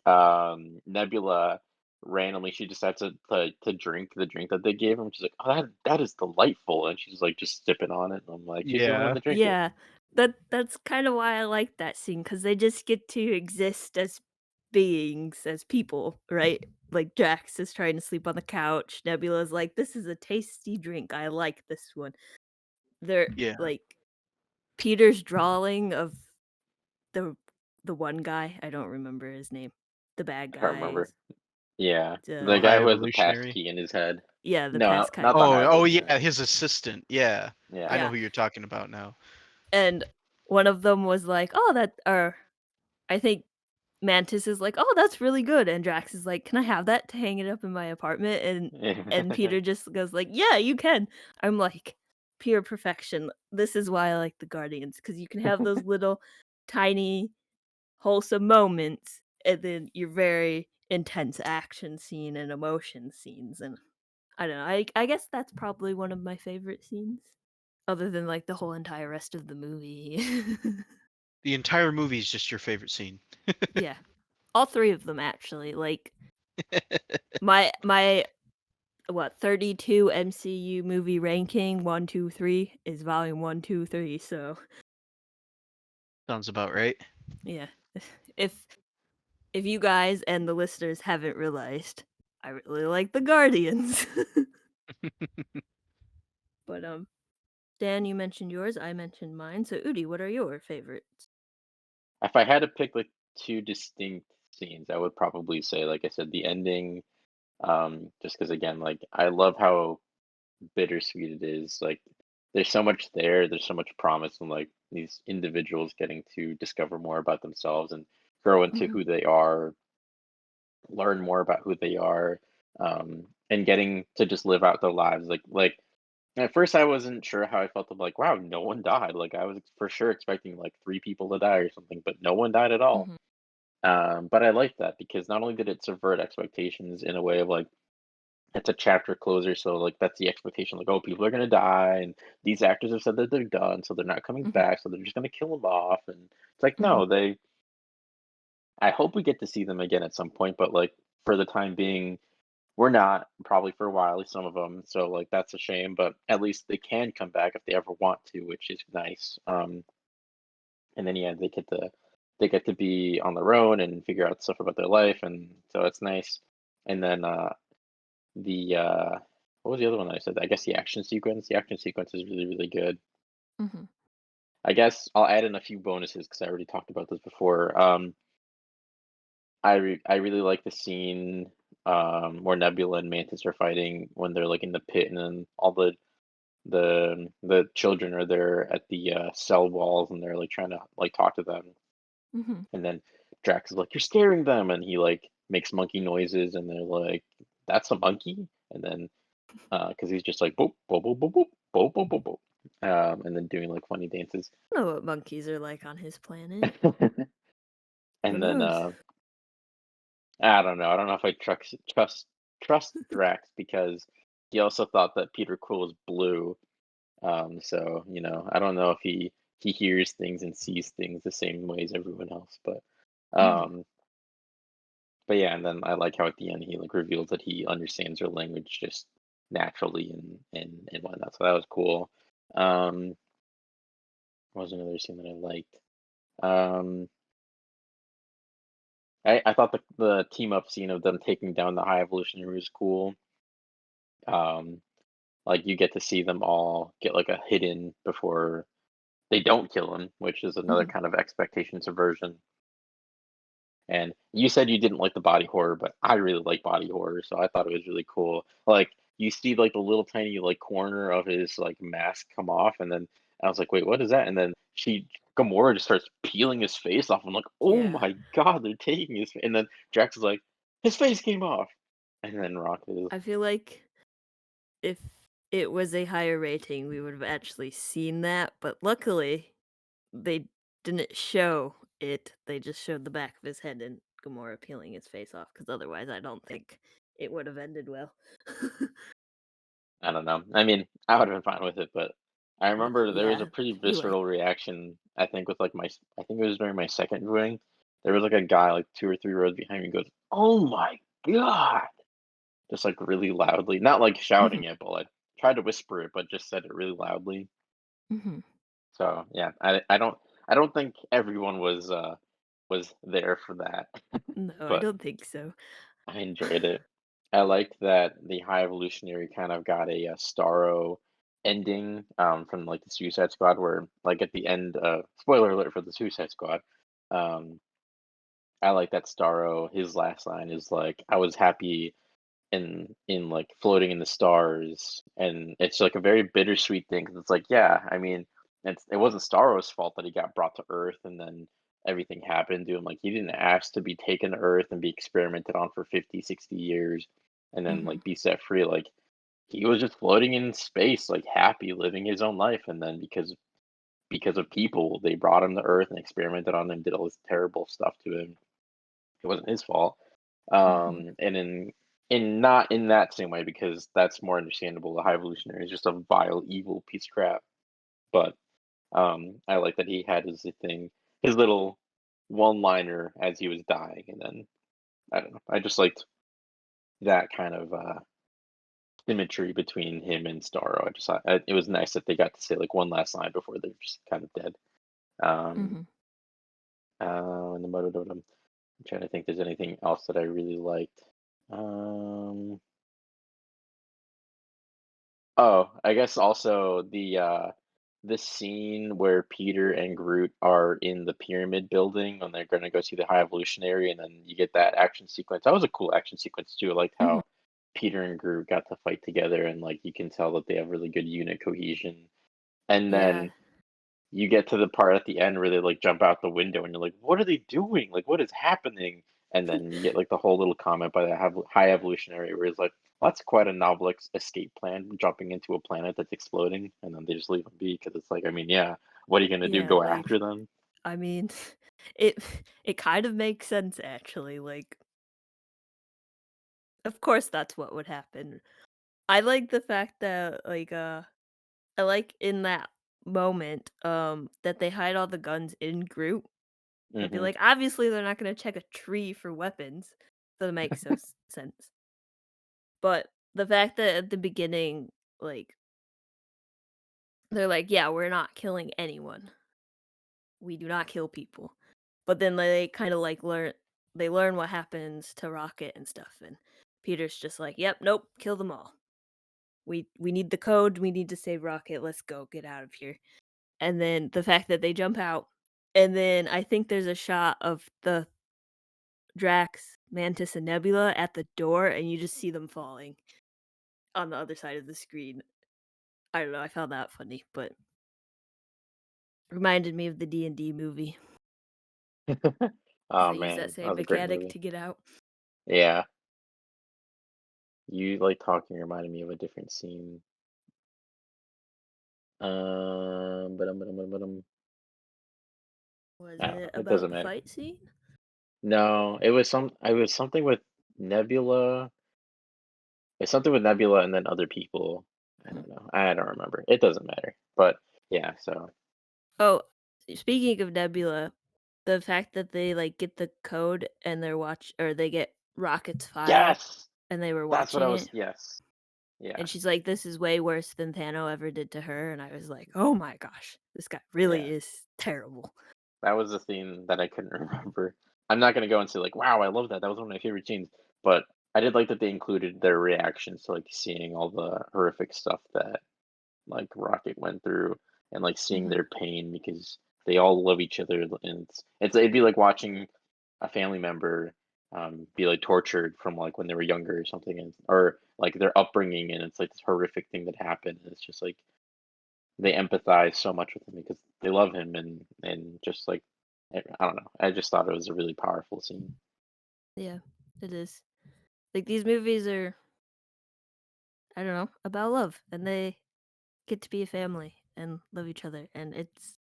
Nebula randomly she decides to drink the drink that they gave him. She's like, "Oh, that is delightful," and she's like just sipping on it. And I'm like, "She's the only one Yeah. to drink it." Yeah, that's kinda why I like that scene because they just get to exist as beings, as people, right? Like, Drax is trying to sleep on the couch, Nebula's like, "This is a tasty drink, I like this one." They're Yeah. like, Peter's drawing of the the one guy, I don't remember his name, the bad I can't remember. guys, Yeah, the The the guy High who has the Evolutionary. passkey in his head. yeah, the No, past guy. not the Oh, High oh yeah, Evolutionary. his assistant. Yeah. I Yeah. know Yeah, who you're talking about now. and one of them was like, "Oh, that" or I think Mantis is like, "Oh, that's really good," and Drax is like, "Can I have that to hang it up in my apartment?" And Peter just goes like, "Yeah, you can." I'm like, pure perfection. This is why I like the Guardians because you can have those little tiny wholesome moments and then your very intense action scene and emotion scenes, and I don't know, I guess that's probably one of my favorite scenes other than, like, the whole entire rest of the movie. The entire movie is just your favorite scene. Yeah. All 3 of them actually, like, my what, 32 MCU movie ranking, 1, 2, 3 is volume 1, 2, 3, so, Sounds about right. yeah. If if you guys and the listeners haven't realized, I really like the Guardians. But, Dan, you mentioned yours, I mentioned mine, so Udi, what are your favorites? If I had to pick like two distinct scenes, I would probably say, like I said, the ending. Just because again, like I love how bittersweet it is. Like there's so much there. There's so much promise, and like these individuals getting to discover more about themselves and grow into Mhm, who they are, learn more about who they are, and getting to just live out their lives. Like at first, I wasn't sure how I felt. I'm like, wow, no one died. Like I was for sure expecting like three people to die or something, but no one died at all. mhm, But I liked that because not only did it subvert expectations in a way of like it's a chapter closer, so like that's the expectation. Like, oh, people are gonna die, and these actors have said that they're done, so they're not coming mhm, back, so they're just gonna kill them off. And it's like, mhm, no, they. I hope we get to see them again at some point, but like for the time being, we're not probably for a while. At least some of them. So like that's a shame, but at least they can come back if they ever want to, which is nice. And then yeah, they get to be on their own and figure out stuff about their life, and so it's nice. And then the what was the other one that I said? I guess the action sequence. The action sequence is really, really good. mhm, I guess I'll add in a few bonuses because I already talked about this before. I really like the scene where Nebula and Mantis are fighting when they're like in the pit, and then all the children are there at the cell walls, and they're like trying to like talk to them, mhm. and then Drax is like, "You're scaring them," and he like makes monkey noises, and they're like, "That's a monkey," and then because he's just like boop boop boop boop boop boop boop boop boop, and then doing like funny dances, I don't know what monkeys are like on his planet. Who and then knows? I don't know. I don't know if I trust Drax because he also thought that Peter Quill was blue. So you know, I don't know if he hears things and sees things the same way as everyone else, Mhm, um, but yeah, and then I like how at the end he like reveals that he understands her language just naturally and whatnot. So that was cool. Um, what was another scene that I liked? Um, I thought the team up scene of them taking down the High Evolutionary was cool. Um, like you get to see them all get like a hit in before they don't kill him, which is another mhm. kind of expectation subversion. And you said you didn't like the body horror, but I really like body horror, so I thought it was really cool. Like you see like the little tiny like corner of his like mask come off, and then I was like, wait, what is that? And then Gamora just starts peeling his face off. I'm like, oh Yeah. my god, they're taking his. And then Drax is like, his face came off, and then Rocket is, I feel like if it was a higher rating, we would have actually seen that, but luckily, they didn't show it, they just showed the back of his head and Gamora peeling his face off. Because otherwise I don't think it would have ended well. I don't know. I mean, I would have been fine with it, but I remember there was a Yeah, pretty you like visceral reaction. I think with like I think it was during my second viewing there was like a guy like 2 or 3 rows behind me goes, "Oh my god!" Just like really loudly, not like Mhm. shouting it, but like tried to whisper it, but just said it really loudly. Mhm. So yeah, I don't think everyone was there for that, No, I but don't think so. I enjoyed it. I liked that the High Evolutionary kind of got a Starro ending from like the Suicide Squad, where like at the end, spoiler alert for the Suicide Squad. Um, I like that Starro. His last line is like, "I was happy in like floating in the stars," and it's like a very bittersweet thing 'cause it's like, yeah, I mean, it wasn't Starro's fault that he got brought to Earth and then everything happened to him. Like he didn't ask to be taken to Earth and be experimented on for 50, 60 years and then Mhm. like be set free. Like he was just floating in space, like happy, living his own life, and then because of people, they brought him to Earth and experimented on him, did all this terrible stuff to him. It wasn't his fault. Mhm. And in not in that same way because that's more understandable. The High Evolutionary is just a vile, evil piece of crap. But I like that he had his thing, his little one-liner as he was dying, and then I don't know. I just liked that kind of symmetry between him and Starro. I just thought it was nice that they got to say like one last line before they're just kind of dead. Um, Mhm. and I'm trying to think. If there's anything else that I really liked. Um, Oh, I guess also the scene where Peter and Groot are in the pyramid building and they're gonna go see the High Evolutionary, and then you get that action sequence. That was a cool action sequence too. I liked Mhm. how Peter and Groot got to fight together, and like you can tell that they have really good unit cohesion. And Yeah. then you get to the part at the end where they like jump out the window and you're like, what are they doing? Like, what is happening? And then you get like the whole little comment by the High Evolutionary where it's like, well, that's quite a novel escape plan, jumping into a planet that's exploding, and then they just leave them be because it's like, I mean, yeah, what are you gonna do? Yeah, Go like after them? I mean, it it kind of makes sense actually. Like, of course that's what would happen. I like the fact that I like in that moment that they hide all the guns in Groot. I'd be Hmm. like, obviously they're not gonna check a tree for weapons. Doesn't make sense. But the fact that at the beginning, like they're like, yeah, we're not killing anyone. We do not kill people. But then they kind of like learn what happens to Rocket and stuff, and Peter's just like, "Yep, nope, kill them all. We need the code. We need to save Rocket. Let's go, get out of here." And then the fact that they jump out, and then I think there's a shot of the Drax, Mantis, and Nebula at the door, and you just see them falling on the other side of the screen. I don't know. I found that funny, but reminded me of the D&D movie because Oh they use that man, that same was a great mechanic movie. to get out. Yeah, you like talking reminded me of a different scene. But Was I don't know. it It about doesn't the matter. fight scene? No, it was something with Nebula. It's something with Nebula and then other people. I Mm. don't know. I don't remember. It doesn't matter. But yeah, so Oh, speaking of Nebula, the fact that they like get the code and they get Rocket's file yes, and they were that's what I watching was. it, Yes, yeah, and she's like, "This is way worse than Thanos ever did to her," and I was like, "Oh my gosh, this guy yeah. really is terrible." That was the theme that I couldn't remember. I'm not gonna go and say like, wow, I love that. That was one of my favorite scenes. But I did like that they included their reactions to like seeing all the horrific stuff that like Rocket went through and like seeing Mhm. their pain because they all love each other, and it'd be like watching a family member be like tortured from like when they were younger or something, and or like their upbringing, and it's like this horrific thing that happened, and it's just like they empathize so much with him because they love him, and just like I don't know, I just thought it was a really powerful scene. Yeah, it is. Like these movies are, I don't know, about love, and they get to be a family and love each other, and it's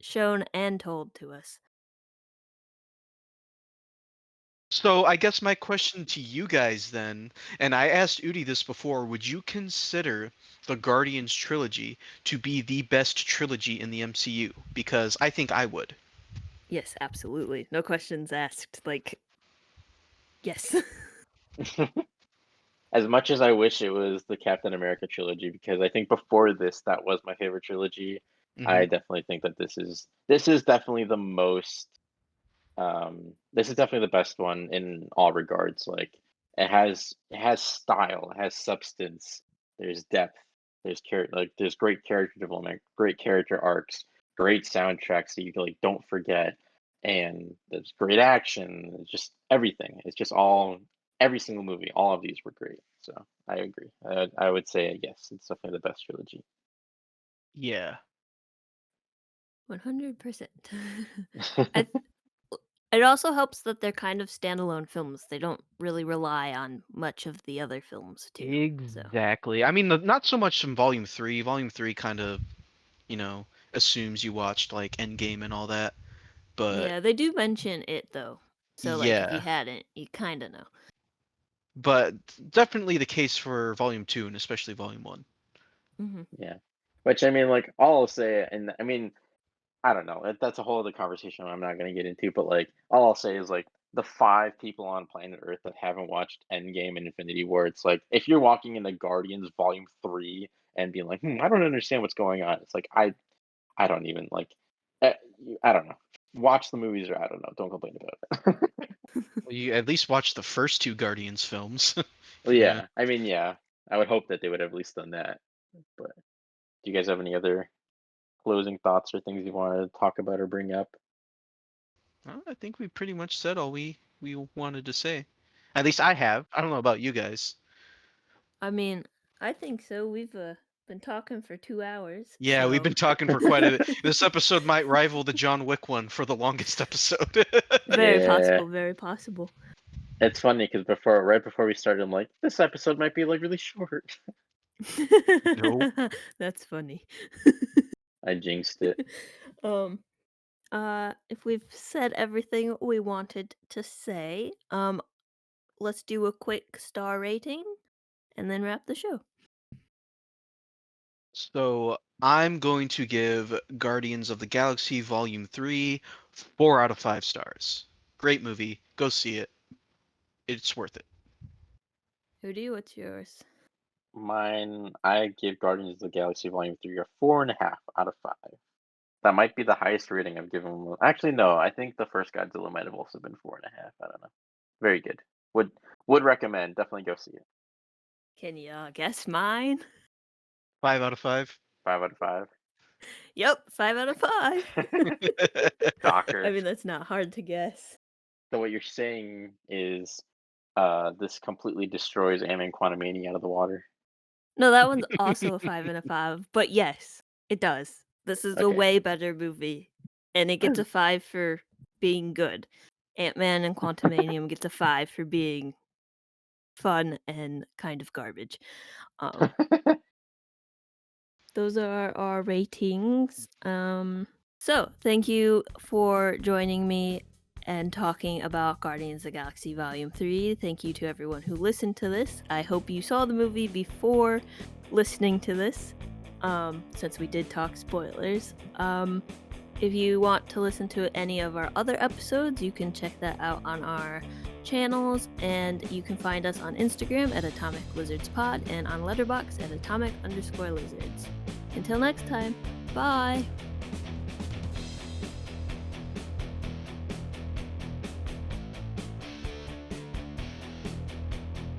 shown and told to us. So I guess my question to you guys then, and I asked Udi this before, would you consider the Guardians trilogy to be the best trilogy in the MCU? Because I think I would. Yes, absolutely. No questions asked. Like, yes. As much as I wish it was the Captain America trilogy, because I think before this that was my favorite trilogy. Hmm. I definitely think that this is definitely the most this is definitely the best one in all regards. Like it has style, it has substance, there's depth, there's great character development, great character arcs, great soundtracks that you like don't forget, and there's great action, it's just everything. It's just all every single movie, all of these were great. So I agree. I would say yes, it's definitely the best trilogy. Yeah. 100%. I It also helps that they're kind of standalone films. They don't really rely on much of the other films too. So, Exactly. I mean, not so much in Volume 3. Volume 3 kind of, assumes you watched like Endgame and all that. But yeah, they do mention it though. So like if you yeah, hadn't, you kind of know. but definitely the case for Volume 2 and especially Volume 1. Mhm. Yeah. Which I mean, like all I'll say, and I mean, I don't know. That's a whole other conversation I'm not going to get into. But like, all I'll say is like the five people on planet Earth that haven't watched Endgame and Infinity War. It's like if you're walking into Guardians Volume 3 and being like, I don't understand what's going on. It's like I don't even like. eh, I don't know. Watch the movies or I don't know. Don't complain about it. Well, you at least watch the first two Guardians films. If Well, you're gonna, yeah. I mean, yeah. I would hope that they would have at least done that. But do you guys have any other closing thoughts or things you want to talk about or bring up? well, I think we pretty much said all we wanted to say. At least I have. I don't know about you guys. I mean, I think so. We've been talking for 2 hours. Yeah, we've So, been talking for quite a bit. This episode might rival the John Wick one for the longest episode. very Yeah. possible, very possible. It's funny because right before we started, I'm like, this episode might be like really short. Nope. That's funny. I jinxed it. um if we've said everything we wanted to say, let's do a quick star rating and then wrap the show. So I'm going to give Guardians of the Galaxy Volume 3 4 out of 5 stars. Great movie. Go see it. It's worth it. Hootie, what's yours? Mine, I give Guardians of the Galaxy Volume 3 a 4.5 out of 5. That might be the highest rating I've given one. Actually, no, I think the first Godzilla might have also been 4.5. I don't know. Very good. Would would recommend. Definitely go see it. Can you guess mine? 5 out of 5. 5 out of 5. Yep, 5 out of 5. I Shocker. mean, that's not hard to guess. So what you're saying is this completely destroys Ant-Man Quantumania out of the water. No, that one's also a 5 and a 5, but yes, it does. This is a Okay. way better movie, and it gets a 5 for being good. Ant-Man and Quantumanium gets a 5 for being fun and kind of garbage. Um, those are our ratings. So thank you for joining me and talking about Guardians of the Galaxy Volume 3. Thank you to everyone who listened to this. I hope you saw the movie before listening to this, since we did talk spoilers. If you want to listen to any of our other episodes, you can check that out on our channels, and you can find us on Instagram at Atomic Lizards Pod and on Letterboxd at Atomic_Lizards. Until next time, bye!